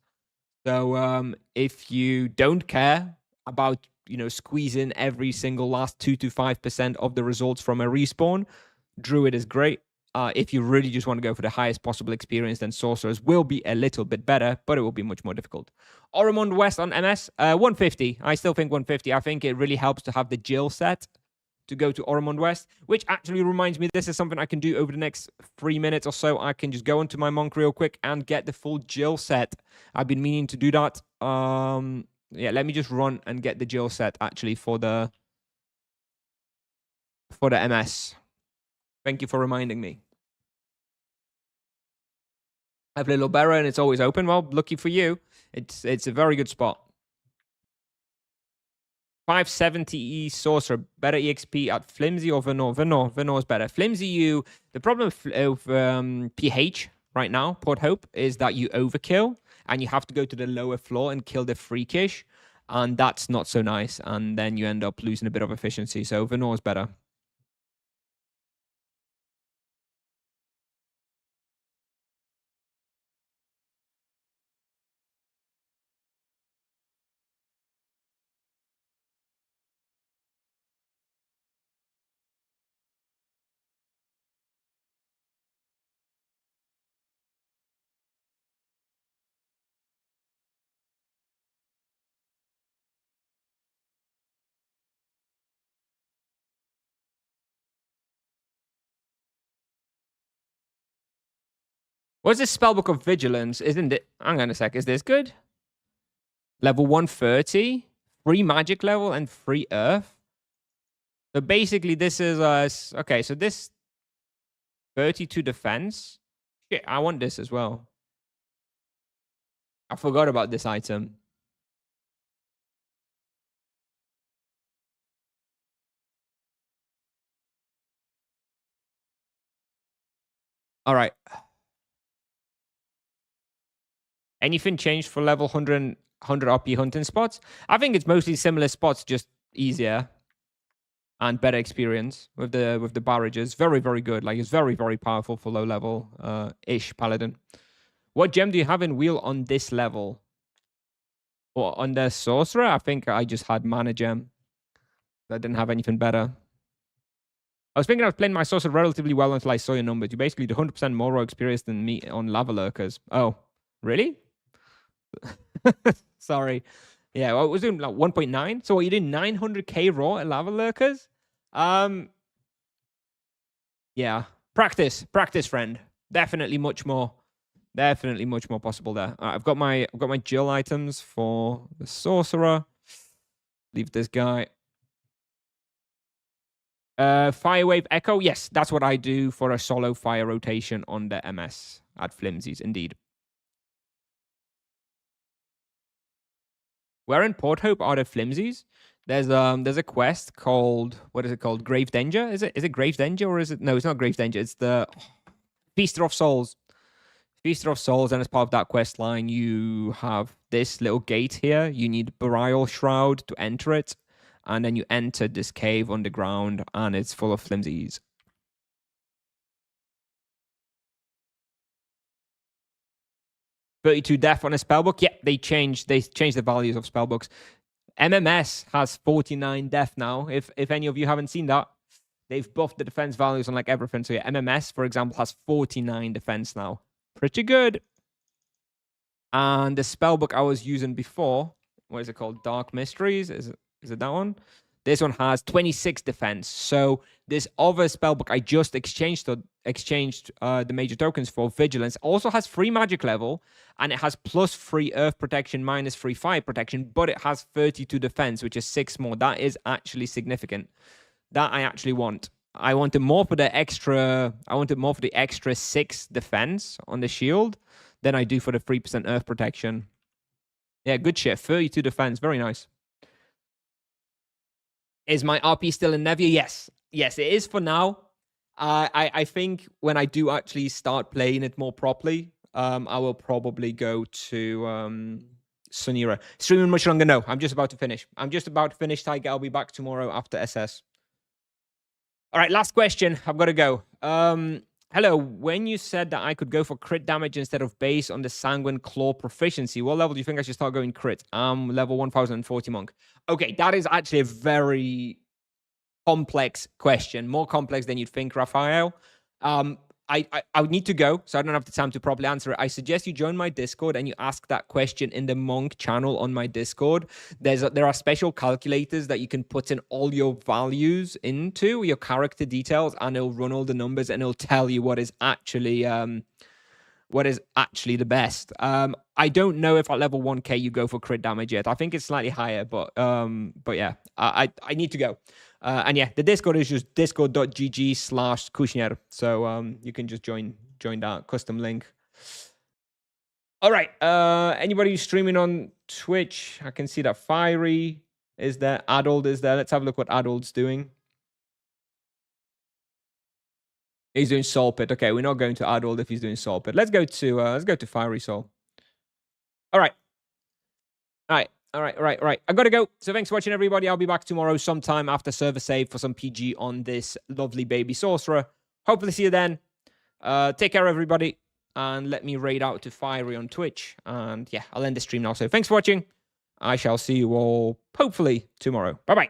So if you don't care about, squeezing every single last 2 to 5% of the results from a respawn, Druid is great. If you really just want to go for the highest possible experience, then Sorcerers will be a little bit better, but it will be much more difficult. Oromond West on MS, 150. I still think 150. I think it really helps to have the Jill set to go to Oromond West, which actually reminds me, this is something I can do over the next 3 minutes or so. I can just go into my monk real quick and get the full Jill set. I've been meaning to do that. Yeah, let me just run and get the Jill set actually for the MS. Thank you for reminding me. I have Little Barrow and it's always open. Well, lucky for you. It's a very good spot. 570 Sorcerer, better EXP at Flimsy or Venor? Venor is better. Flimsy, the problem of PH right now, Port Hope, is that you overkill and you have to go to the lower floor and kill the freakish, and that's not so nice, and then you end up losing a bit of efficiency. So Venor is better. What's this spellbook of vigilance? Isn't it? Hang on a sec. Is this good? Level 130, free magic level, and free earth. So basically, this is okay. So this 32 defense. Shit, I want this as well. I forgot about this item. All right. Anything changed for level 100 RP hunting spots? I think it's mostly similar spots, just easier and better experience with the barrages. Very, very good. Like, it's very, very powerful for low level ish paladin. What gem do you have in wheel on this level? Or on the sorcerer, I think I just had mana gem. I didn't have anything better. I was thinking I was playing my sorcerer relatively well until I saw your numbers. You basically do 100% more experience than me on lava lurkers. Oh, really? Sorry. Yeah, well, I was doing like 1.9. So what, you doing 900k raw at lava lurkers? Yeah. Practice, friend. Definitely much more possible there. I've got my Jill items for the sorcerer. Leave this guy. Firewave Echo. Yes, that's what I do for a solo fire rotation on the MS at Flimsies, indeed. Where in Port Hope are the Flimsies? There's a quest called, what is it called? Grave Danger? Is it Grave Danger, or is it, no, it's not Grave Danger, it's the Feaster of Souls. Feaster of Souls, and as part of that quest line, you have this little gate here. You need Burial Shroud to enter it, and then you enter this cave underground, and it's full of Flimsies. $32 death on a spellbook. Yeah, they changed the values of spellbooks. MMS has 49 death now. If any of you haven't seen that, they've buffed the defense values on like everything. So yeah, MMS, for example, has 49 defense now. Pretty good. And the spellbook I was using before, what is it called? Dark Mysteries? Is it that one? This one has 26 defense. So this other spellbook I just exchanged the major tokens for, Vigilance, also has 3 magic level, and it has +3 earth protection, -3 fire protection, but it has 32 defense, which is 6 more. That is actually significant. That I actually want. I wanted more for the extra. I wanted more for the extra 6 defense on the shield than I do for the 3% earth protection. Yeah, good shit. 32 defense, very nice. Is my RP still in Nevia? Yes. Yes, it is for now. I think when I do actually start playing it more properly, I will probably go to Sunira. Streaming much longer? No, I'm just about to finish. Tiger. I'll be back tomorrow after SS. All right, last question. I've got to go. Hello. When you said that I could go for crit damage instead of base on the Sanguine Claw proficiency, what level do you think I should start going crit? Level 1040 monk. Okay, that is actually a very complex question, more complex than you'd think, Raphael. I would need to go, so I don't have the time to properly answer it. I suggest you join my Discord and you ask that question in the Monk channel on my Discord. There are special calculators that you can put in all your values into, your character details, and it'll run all the numbers and it'll tell you what is actually the best. I don't know if at level 1k you go for crit damage yet. I think it's slightly higher, but yeah, I need to go. And yeah, the Discord is just discord.gg/Kushner. So you can just join that custom link. All right. Anybody who's streaming on Twitch, I can see that Fiery is there, Adult is there. Let's have a look what Adult's doing. He's doing Soul Pit. Okay, we're not going to Adult if he's doing Soul Pit. Let's go to Fiery Soul. All right. All right. I gotta go. So thanks for watching, everybody. I'll be back tomorrow sometime after server save for some PG on this lovely baby sorcerer. Hopefully see you then. Take care, everybody. And let me raid out to Fiery on Twitch. And yeah, I'll end the stream now. So thanks for watching. I shall see you all hopefully tomorrow. Bye-bye.